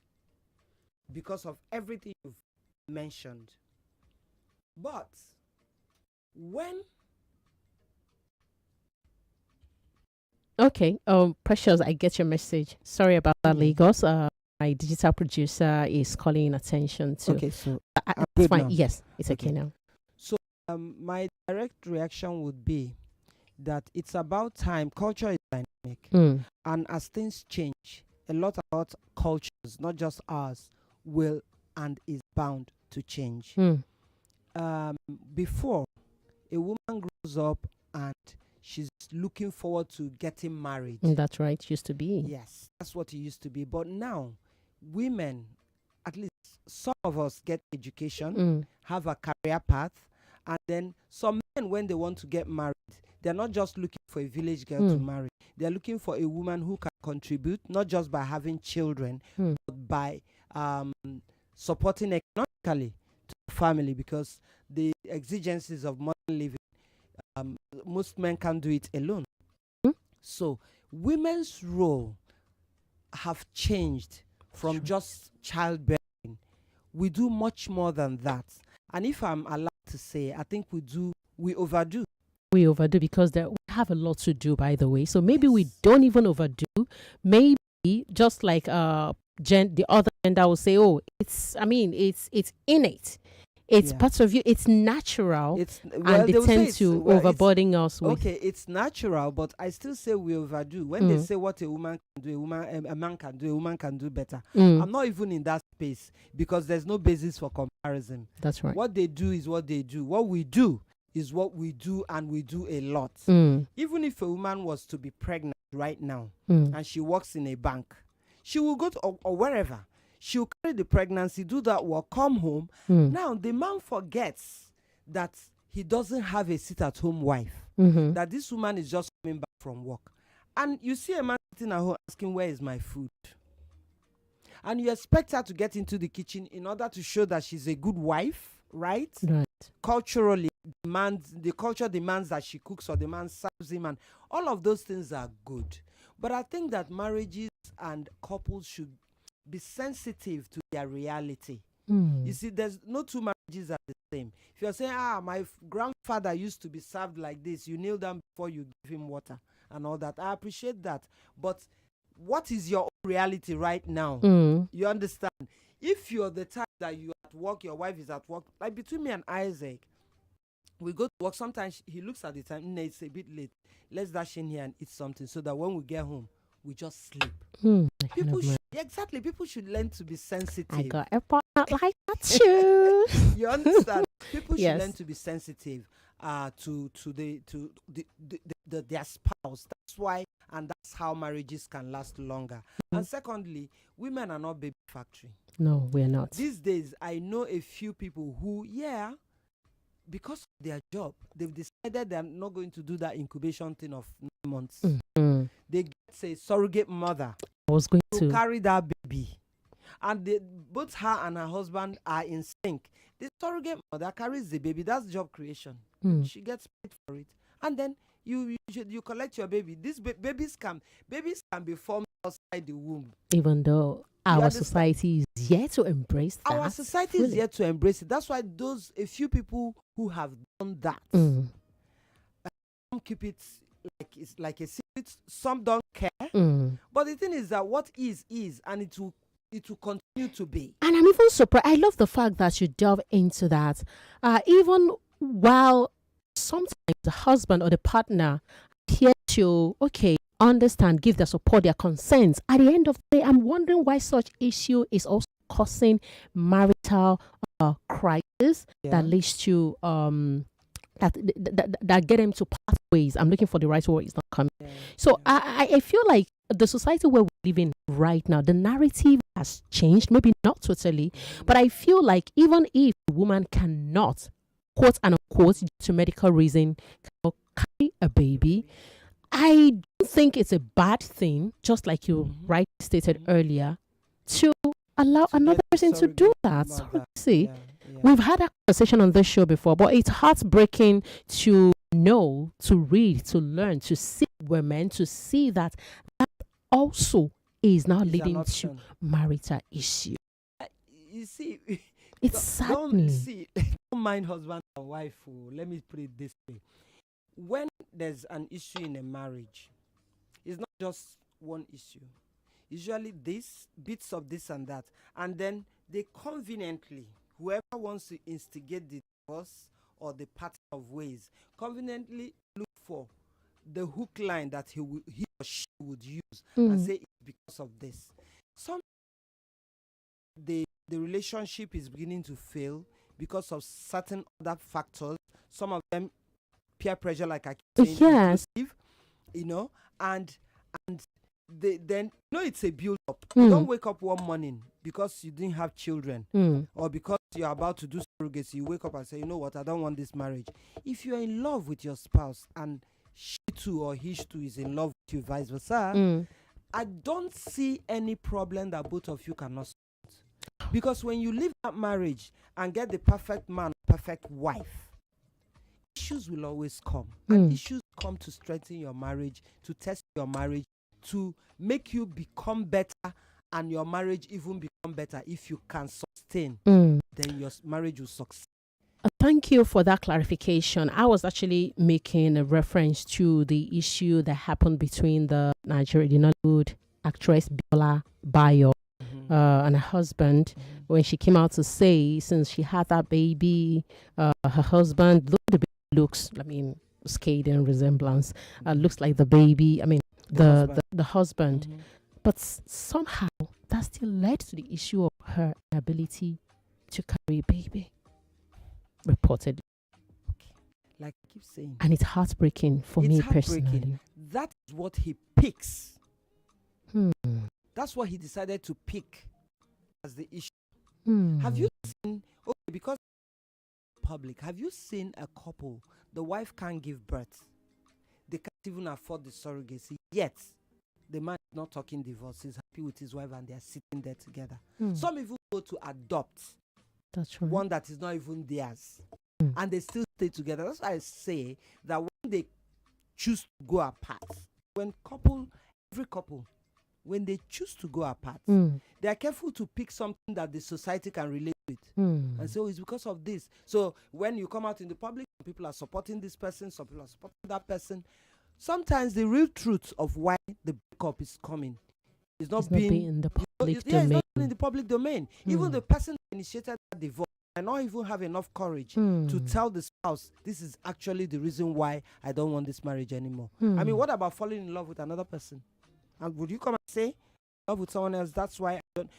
because of everything you've mentioned. But when Precious, I get your message. Sorry about that, Lagos. My digital producer is calling attention to. Okay, so it's fine. now. Yes, it's okay now. So my direct reaction would be that it's about time. Culture is dynamic, and as things change, a lot about cultures, not just ours, will and is bound to change. Before, a woman grows up and she's looking forward to getting married. That's right, it used to be. Yes, that's what it used to be. But now, women, at least some of us, get education, have a career path, and then some men, when they want to get married, they're not just looking for a village girl to marry. They're looking for a woman who can contribute, not just by having children, but by supporting economically to the family, because the exigencies of modern living, most men can't do it alone. So women's role have changed from just childbearing. We do much more than that. And if I'm allowed to say, I think we overdo. We overdo because we have a lot to do, by the way. So maybe we don't even overdo. Maybe just like the other gender will say, oh, it's innate. It's part of you. It's natural. And they tend to overburden us with. Okay, it's natural, but I still say we overdo. When they say what a woman can do, a man can do, a woman can do better. I'm not even in that space because there's no basis for comparison. That's right. What they do is what they do. What we do is what we do, and we do a lot. Even if a woman was to be pregnant right now and she works in a bank, she will go to or wherever. She'll carry the pregnancy, do that work, come home. Now, the man forgets that he doesn't have a sit-at-home wife, that this woman is just coming back from work. And you see a man sitting at home asking, where is my food? And you expect her to get into the kitchen in order to show that she's a good wife, right? Culturally, the culture demands that she cooks or the man serves him, and all of those things are good. But I think that marriages and couples should be sensitive to their reality. You see, there's no two marriages are the same. If you're saying, my grandfather used to be served like this, you kneel down before you give him water and all that. I appreciate that. But what is your own reality right now? You understand? If you're the type that you're at work, your wife is at work, like between me and Isaac, we go to work, sometimes he looks at the time, it's a bit late. Let's dash in here and eat something so that when we get home, we just sleep. People should learn to be sensitive. I got a partner like that too. You understand? People should learn to be sensitive their spouse. That's why, and that's how marriages can last longer. And secondly, women are not baby factory. No, we're not. These days, I know a few people who, because of their job, they've decided they're not going to do that incubation thing of 9 months. They get a surrogate mother. I was going to carry that baby. And both her and her husband are in sync. The surrogate mother carries the baby. That's job creation. She gets paid for it. And then you collect your baby. These babies can be formed outside the womb. Even though our society is yet to embrace that. Our society is yet to embrace it. That's why a few people who have done that, some keep it like a secret. Some don't care. But the thing is that what is, and it will continue to be. And I'm even surprised. I love the fact that you delve into that. Even while sometimes the husband or the partner here to understand, give their support, their consent. At the end of the day, I'm wondering why such issue is also causing marital crisis that leads to that get them to pathways. I'm looking for the right word; it's not coming. So I feel like the society where we live in right now, the narrative has changed. Maybe not totally, but I feel like even if a woman cannot, quote unquote, due to medical reason, carry a baby, I don't think it's a bad thing, just like you rightly stated earlier, to allow another person to do that. See, we've had a conversation on this show before, but it's heartbreaking to know, to read, to learn, to see women, to see that also is now leading to marital issue. You see, it's saddening. Don't mind husband and wife. Let me put it this way. When there's an issue in a marriage, it's not just one issue. Usually bits of this and that. And then they conveniently, whoever wants to instigate the divorce or the pattern of ways, conveniently look for the hook line that he or she would use and say it's because of this. Some the relationship is beginning to fail because of certain other factors. Some of them peer pressure, like I keep saying, and then it's a build up. You don't wake up one morning because you didn't have children or because you're about to do surrogacy. You wake up and say, you know what, I don't want this marriage. If you're in love with your spouse and she too or he too is in love with you, vice versa, I don't see any problem that both of you cannot solve. Because when you leave that marriage and get the perfect man, perfect wife, issues will always come. And issues come to strengthen your marriage, to test your marriage, to make you become better and your marriage even become better. If you can sustain, then your marriage will succeed. Thank you for that clarification. I was actually making a reference to the issue that happened between the Nigerian Nollywood actress Biola Bayo and her husband when she came out to say, since she had that baby, her husband, though the baby looks, scathing resemblance, looks like the baby, the husband. But somehow that still led to the issue of her ability to carry a baby, reportedly. Like I keep saying. And it's heartbreaking for me personally. That is what he picks. That's what he decided to pick as the issue. Have you seen, because public, have you seen a couple, the wife can't give birth, they can't even afford the surrogacy, yet the man is not talking divorce, he's happy with his wife and they're sitting there together. Some even go to adopt one that is not even theirs, and they still stay together. That's why I say that when they choose to go apart, every couple, when they choose to go apart, they are careful to pick something that the society can relate with. And so it's because of this. So when you come out in the public, people are supporting this person, some people are supporting that person. Sometimes the real truth of why the breakup is coming is not being in the public domain. It's not in the public domain. Even the person who initiated that divorce might not even have enough courage to tell the spouse, this is actually the reason why I don't want this marriage anymore. What about falling in love with another person? And would you come and say, love with someone else, that's why I don't?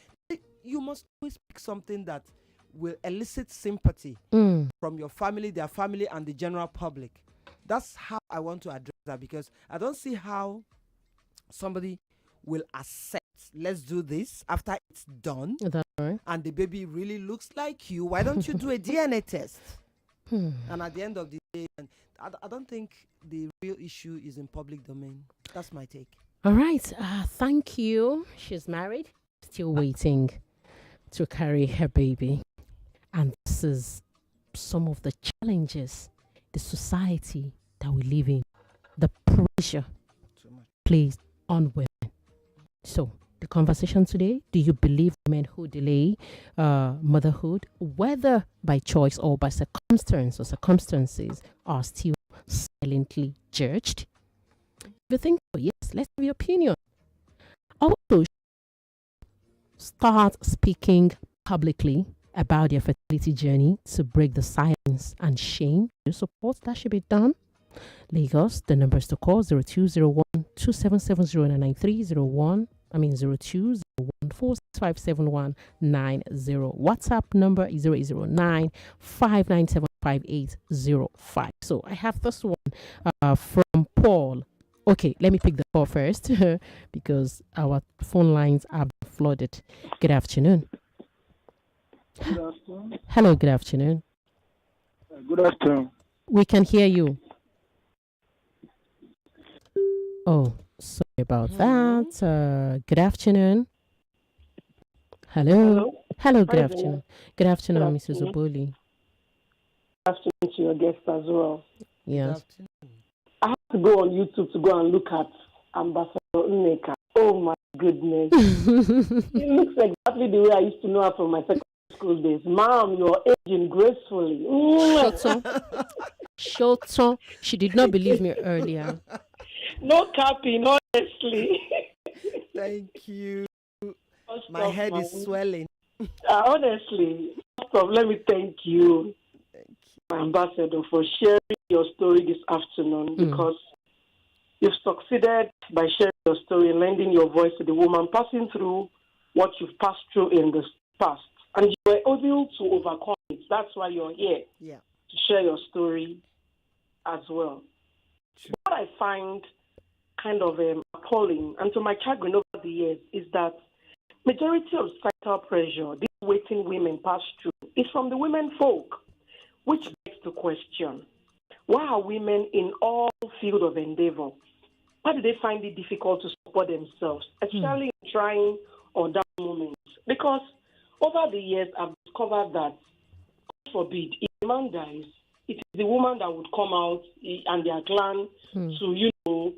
You must always pick something that will elicit sympathy from your family, their family, and the general public. That's how I want to address that, because I don't see how somebody will accept, let's do this after it's done. That's right. And the baby really looks like you. Why don't you do a DNA test? And at the end of the day, I don't think the real issue is in public domain. That's my take. All right. Thank you. She's married, still waiting to carry her baby. And this is some of the challenges, the society that we live in, the pressure placed on women. So, the conversation today, do you believe women who delay motherhood, whether by choice or by circumstance or circumstances, are still silently judged? If you think so, yes, let's have your opinion. Also, start speaking publicly about their fertility journey to break the silence and shame. Do you support that should be done? Lagos, the numbers to call 0201 2770 0201 4657190. WhatsApp number is 0809 597 5805. So I have this one from Paul. Okay, let me pick the call first because our phone lines are flooded. Good afternoon. Good afternoon. Hello, good afternoon. Good afternoon. We can hear you. Oh, sorry about that. Good afternoon. Hello. Hello, good afternoon. Good afternoon, Mrs. Oboli. Good afternoon to your guests as well. Yes. I have to go on YouTube to go and look at Ambassador Nneka. Oh my goodness. It looks exactly the way I used to know her from my secondary school days. Mom, you're aging gracefully. Short. She did not believe me earlier. No capping, honestly. Thank you. My head is swelling. Honestly, first off, let me thank you, my ambassador, for sharing your story this afternoon, because you've succeeded by sharing your story and lending your voice to the woman passing through what you've passed through in the past. And you were able to overcome it. That's why you're here, to share your story as well. Sure. What I find kind of appalling, and to my chagrin over the years, is that majority of societal pressure these waiting women pass through is from the women folk, which begs the question, why are women in all field of endeavor, why do they find it difficult to support themselves, especially in trying or down moments? Because over the years, I've discovered that, God forbid, if a man dies, it is the woman that would come out and their clan to,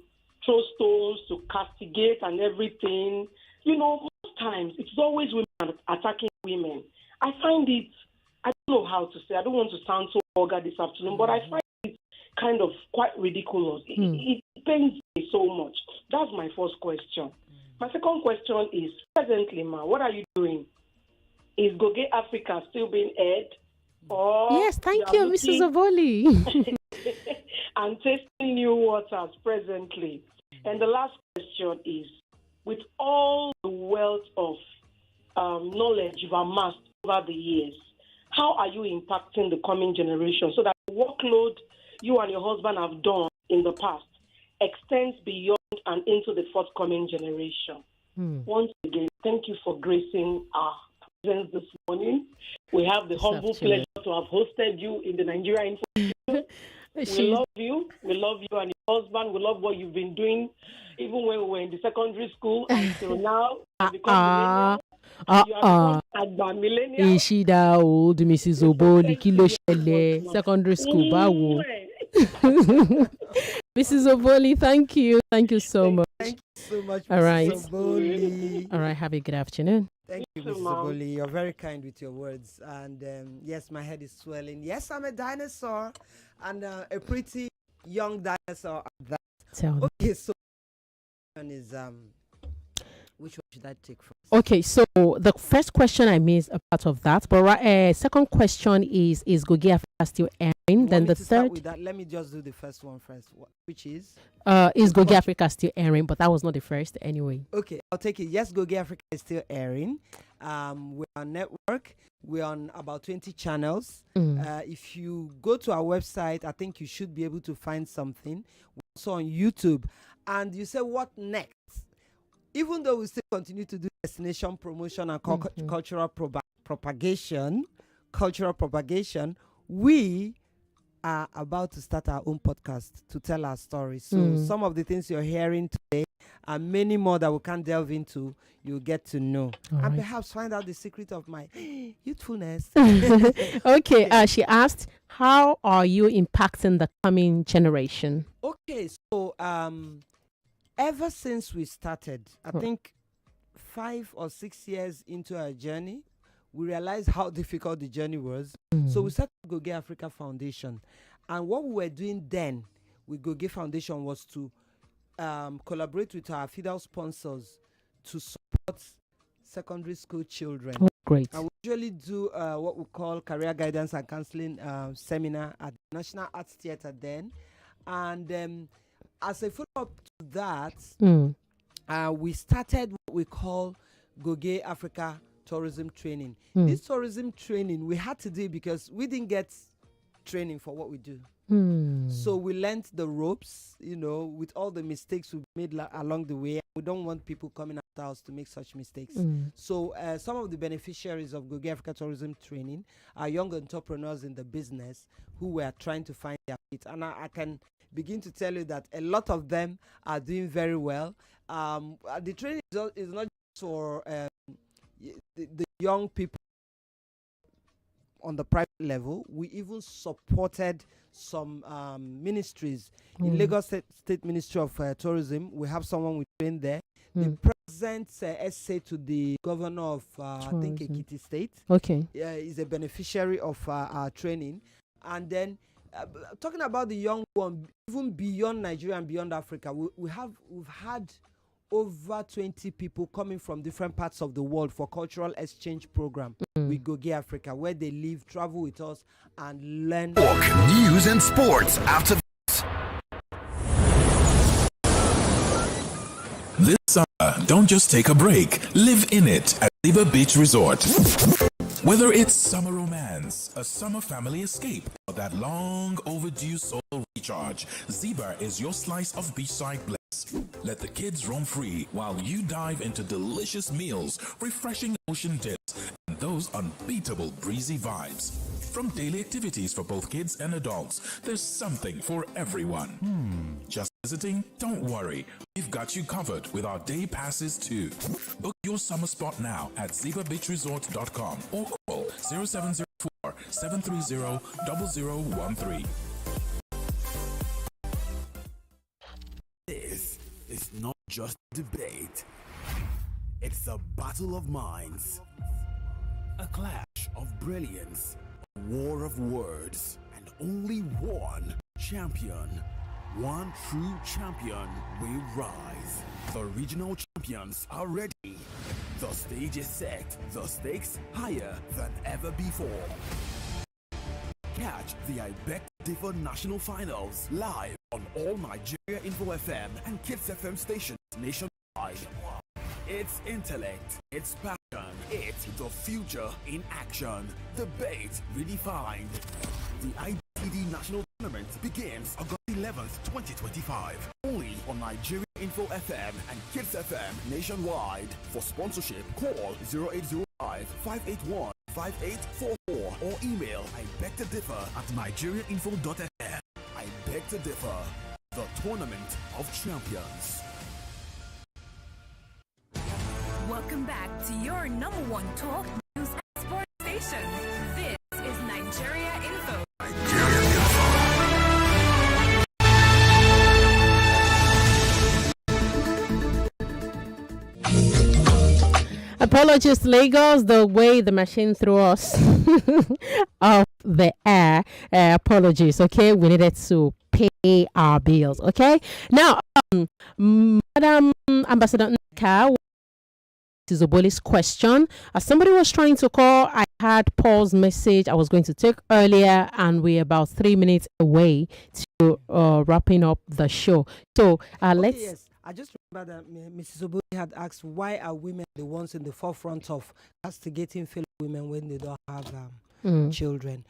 throw stones, to castigate and everything. Most times, it's always women attacking women. I find it, I don't know how to say, I don't want to sound so vulgar this afternoon, but I find it kind of quite ridiculous. It pains me so much. That's my first question. My second question is, presently, ma, what are you doing? Is Goge Africa still being aired? Or yes, thank you, Mrs. Oboli. And tasting new waters presently. And the last question is, with all the wealth of knowledge you've amassed over the years, how are you impacting the coming generation so that the workload you and your husband have done in the past extends beyond and into the forthcoming generation? Once again, thank you for gracing our presence this morning. We have the humble pleasure to have hosted you in the Nigerian Info. We love you. We love you and your husband. We love what you've been doing, even when we were in the secondary school until now. Is she that old, Mrs. Oboli? Kilo shele, secondary school, bawo. Mrs. Oboli, thank you. Thank you so much. Thank you so much, All right. Mrs. Oboli. All right, have a good afternoon. Thank you, Mrs. Oboli. You're very kind with your words. And yes, my head is swelling. Yes, I'm a dinosaur and a pretty young dinosaur at that. Okay, so is which one should I take first? Okay, so the first question I missed a part of that, but second question is Goge Africa Africa still airing. Then the third. With that? Let me just do the first one first, which is Goge Africa still airing, but that was not the first anyway. Okay, I'll take it. Yes, Goge Africa is still airing. We're on network. We're on about 20 channels. If you go to our website, I think you should be able to find something. We're also on YouTube. And you say, what next? Even though we still continue to do destination promotion and cultural propagation, we are about to start our own podcast to tell our story. So some of the things you're hearing today and many more that we can't delve into, you'll get to know. And perhaps find out the secret of my youthfulness. Okay, she asked, how are you impacting the coming generation? Okay, so ever since we started, I think 5 or 6 years into our journey, we realized how difficult the journey was. So we started Goge Africa Foundation. And what we were doing then with Goge Foundation was to collaborate with our fidel sponsors to support secondary school children. Oh, great. And we usually do what we call career guidance and counseling seminar at the National Arts Theatre then. And as a follow-up to that, we started what we call Goge Africa Tourism Training. This tourism training, we had to do because we didn't get training for what we do. So we learned the ropes, with all the mistakes we made along the way. We don't want people coming after us to make such mistakes. So some of the beneficiaries of Goge Africa Tourism Training are young entrepreneurs in the business who were trying to find their feet. And I can begin to tell you that a lot of them are doing very well. The training is not just for the young people on the private level. We even supported some ministries. In Lagos State Ministry of Tourism, we have someone we trained there. They present essay to the governor of I think Ekiti State. Okay. Is a beneficiary of our training. And then talking about the young one, even beyond Nigeria and beyond Africa, we've had over 20 people coming from different parts of the world for cultural exchange program with Goge Africa, where they live, travel with us, and learn. News and sports after This summer, don't just take a break. Live in it at Zeba Beach Resort. Whether it's summer romance, a summer family escape, or that long overdue soul recharge, Zeba is your slice of beachside bliss. Let the kids roam free while you dive into delicious meals, refreshing ocean dips, and those unbeatable breezy vibes. From daily activities for both kids and adults, there's something for everyone. Just visiting? Don't worry. We've got you covered with our day passes too. Book your summer spot now at zebabeachresort.com or call 0704 730 0013. This is not just a debate. It's a battle of minds. A clash of brilliance. A war of words. And only one champion. One true champion will rise. The regional champions are ready. The stage is set. The stakes higher than ever before. Catch the I Beg to Differ National Finals live on all Nigeria Info FM and Kids FM stations nationwide. It's intellect, it's passion, it's the future in action. Debate redefined. The IBTD National Tournament begins August 11th, 2025. Only on Nigeria Info FM and Kids FM nationwide. For sponsorship, call 0805 581 5844 or email ibegtodiffer@nigeriainfo.fm. I Beg to Differ, the tournament of champions. Welcome back to your number one talk news and sports station. This is Nigeria Info. Apologies, Lagos, the way the machine threw us off the air. Apologies, okay? We needed to pay our bills, okay? Now, Madam Ambassador Nneka, this is Oboli's question. Somebody was trying to call, I had Paul's message I was going to take earlier, and we're about 3 minutes away to wrapping up the show. So let's. Yes, I just remember that Mrs. Obodi had asked, why are women the ones in the forefront of castigating fellow women when they don't have children?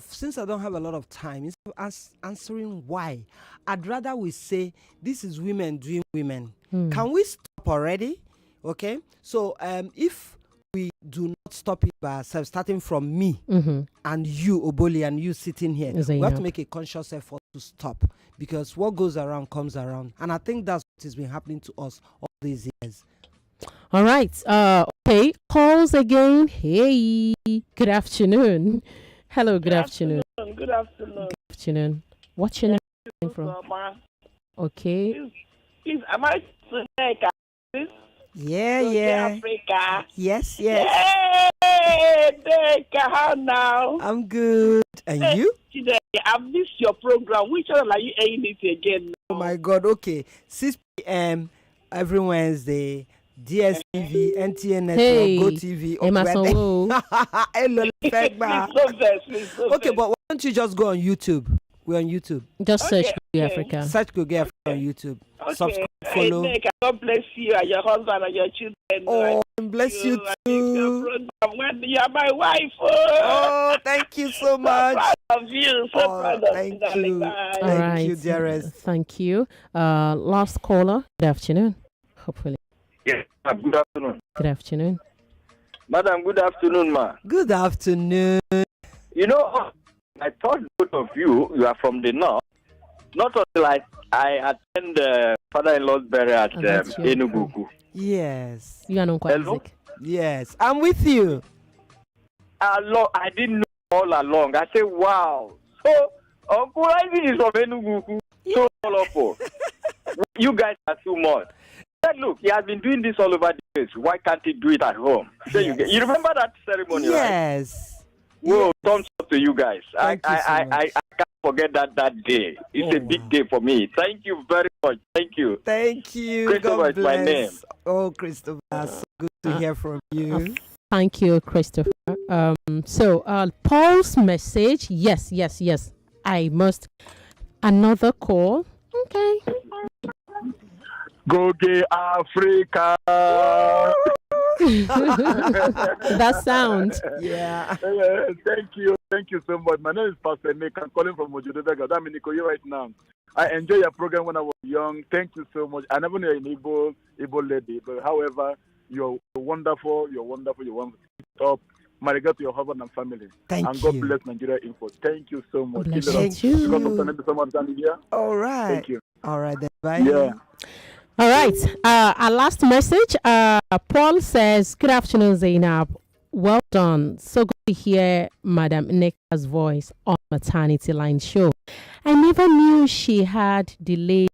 Since I don't have a lot of time, instead of answering why, I'd rather we say this is women doing women. Can we stop already? Okay, so if we do not stop it by ourselves, starting from me and you, Oboli, and you sitting here, we have to make a conscious effort to stop, because what goes around comes around, and I think that's what has been happening to us all these years. All right. Okay. Calls again. Hey. Good afternoon. Hello. Good afternoon. Good afternoon. Good afternoon. What's your name from? Okay. Please, am I Nneka? Yeah. Africa. Yes. Hey, Nneka, how now? I'm good. And you? Today, I missed your program. Which one are you airing it again? Oh my God. Okay. 6 p.m. every Wednesday. DSTV, NTN Network, GoTV. Okay, but why don't you just go on YouTube? We're on YouTube. Just search Goge Africa. Search Goge Africa on YouTube. Subscribe, follow. Hey, God bless you and your husband and your children. Oh, bless you too. You are my wife. Oh, thank you so much. So proud of you. So proud of thank you. You. Thank you, dearest. Thank you. Last caller. Good afternoon. Hopefully. Yes, good afternoon. Good afternoon. Madam, good afternoon, ma. Good afternoon. You know, I thought both of you are from the north. Not until I attend father-in-law's burial at Enugu. Yes. You are not quite sick. Yes, I'm with you. I didn't know all along. I said, wow. So, Uncle Ivy is from Enugu. So colorful. You guys are too much. Look, he has been doing this all over the place. Why can't he do it at home? So you remember that ceremony, right? Yes. Whoa, thumbs up to you guys. I can't forget that day. It's a big day for me. Thank you very much. Thank you. Thank you. Christopher God is bless. my name. Oh, Christopher, so good to hear from you. Thank you, Christopher. So Paul's message. Yes. I must. Another call. Okay. Goge Africa. That sound. Yeah. Thank you so much. My name is Pastor Nneka. I'm calling from Mojodega. I'm in Ikoyi right now. I enjoyed your program when I was young. Thank you so much. I never knew an Igbo lady, but however, you're wonderful. You're wonderful. Top. My regard to your husband and family. Thank and you. God bless Nigeria Info. Thank you so much. Thank you. All right. Thank you. All right, then. Bye. Yeah. All right. Our last message. Paul says, "Good afternoon, Zaynab. Well done. So good to hear Madam Nneka's voice on Maternity Line Show. I never knew she had delayed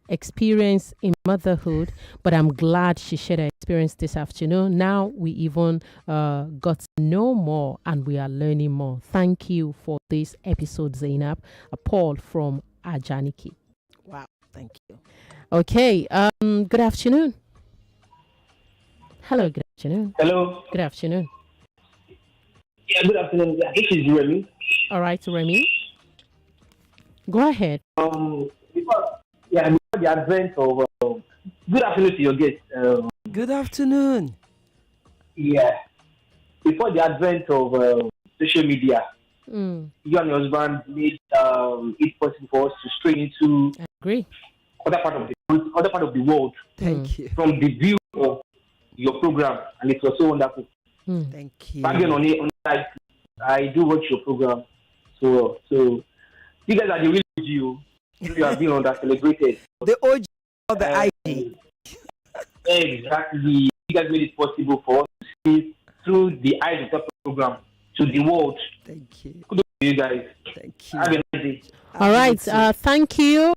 experience in motherhood, but I'm glad she shared her experience this afternoon. Now we even got to know more, and we are learning more. Thank you for this episode, Zaynab." Paul from Ajaniki. Wow. Thank you. Okay. Good afternoon. Hello. Good afternoon. Hello. Good afternoon. Yeah, good afternoon. Yeah, this is Remy. All right, Remy. Go ahead. Before the advent of good afternoon to your guest. Good afternoon. Yeah. Before the advent of social media, you and your husband made it possible for us to stray into other part of the world. Thank you. From the view of your program, and it was so wonderful. Thank you. Back then on it, I do watch your program, so you guys are the real OG. You have been on that celebrated. The OG of the IG. Exactly. You guys made it possible for us to see through the eyes of the program to the world. Thank you. Good to you guys. Thank you. Have a nice day. All right. Thank you.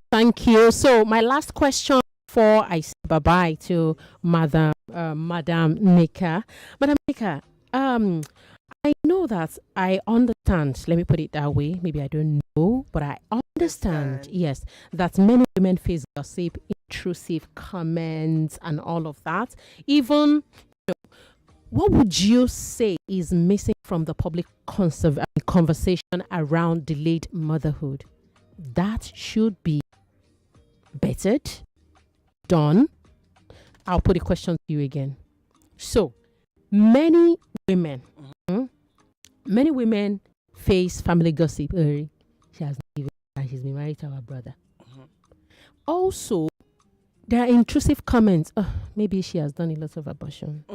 So my last question before I say bye-bye to Madam Nneka. Madam Nneka, I know that I understand, let me put it that way, maybe I don't know, but I understand, yes, that many women face gossip, intrusive comments and all of that. Even what would you say is missing from the public conversation around delayed motherhood that should be bettered, done? I'll put a question to you again. So, many women face family gossip. She has given, and she's been married to our brother. Also, there are intrusive comments. Maybe she has done a lot of abortion.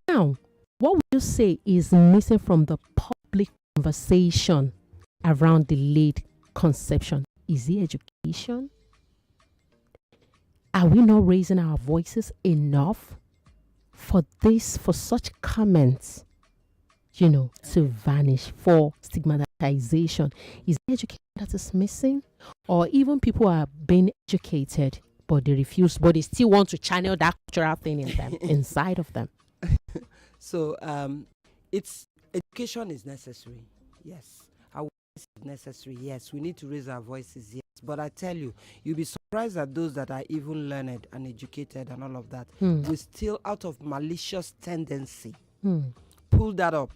Now, what would you say is missing from the public conversation around delayed conception? Is it education? Are we not raising our voices enough for such comments, to vanish, for stigmatization? Is it education that is missing? Or even people are being educated, but they refuse, but they still want to channel that cultural thing in them, inside of them? So, education is necessary. Yes. Awareness is necessary. Yes. We need to raise our voices. Yes. But I tell you, you'll be surprised at those that are even learned and educated and all of that. We still, out of malicious tendency, pull that up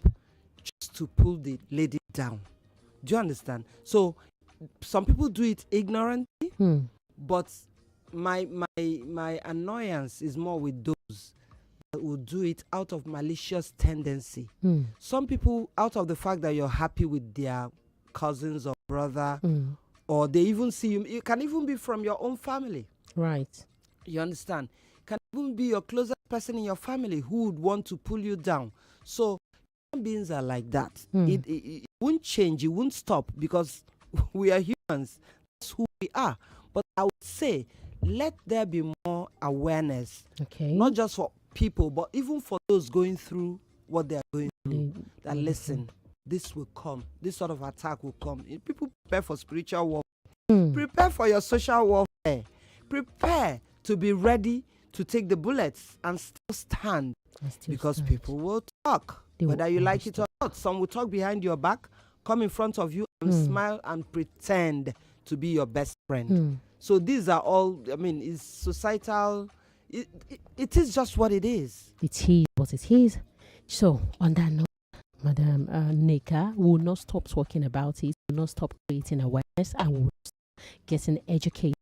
just to pull the lady down. Do you understand? So, some people do it ignorantly, but my annoyance is more with those that will do it out of malicious tendency. Some people, out of the fact that you're happy with their cousins or brother, or they even see you, it can even be from your own family. Right. You understand? It can even be your closest person in your family who would want to pull you down. So, human beings are like that. It won't change, it won't stop, because we are humans. That's who we are. But I would say, let there be more awareness. Okay. Not just for people, but even for those going through what they are going through. That listen, this will come. This sort of attack will come. People prepare for spiritual warfare. Prepare for your social warfare. Prepare to be ready to take the bullets and still stand. Because people will talk. Whether you like it or not. Some will talk behind your back, come in front of you and smile and pretend to be your best friend. So these are all, it's societal. It is just what it is. It is what it is. So, on that note, Madam Nneka, we will not stop talking about it. We will not stop creating awareness, and we will stop getting educated.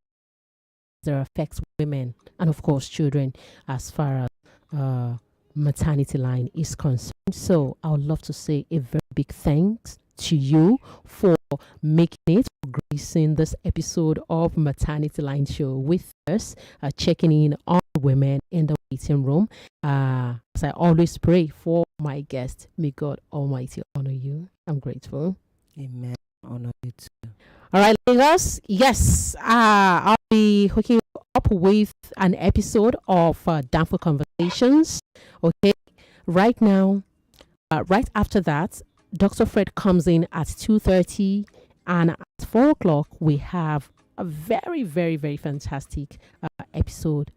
There affects women and, of course, children as far as maternity line is concerned. So, I would love to say a very big thanks to you for making it, for gracing this episode of Maternity Line Show with us, checking in on women in the waiting room. As I always pray for my guest, may God Almighty honor you. I'm grateful. Amen. Honor you too. All right, Lagos. Yes, I'll be hooking you up with an episode of Downful Conversations. Okay, right now, right after that, Dr. Fred comes in at 2:30, and at 4 o'clock, we have a very, very, very fantastic episode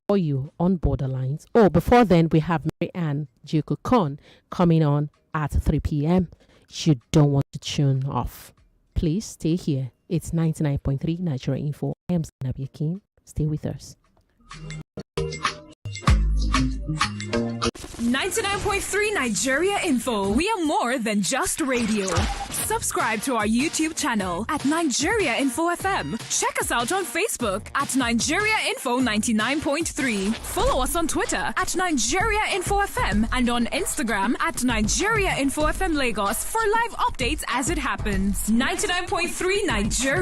for you on Borderlines. Oh, before then, we have Mary Ann Jikokon coming on at 3 p.m. You don't want to tune off. Please stay here. It's 99.3 Nigerian Info. I am Zaynab Yekeen. Stay with us. 99.3 Nigeria Info. We are more than just radio. Subscribe to our YouTube channel at Nigeria Info FM. Check us out on Facebook at Nigeria Info 99.3. Follow us on Twitter at Nigeria Info FM and on Instagram at Nigeria Info FM Lagos for live updates as it happens. 99.3 Nigeria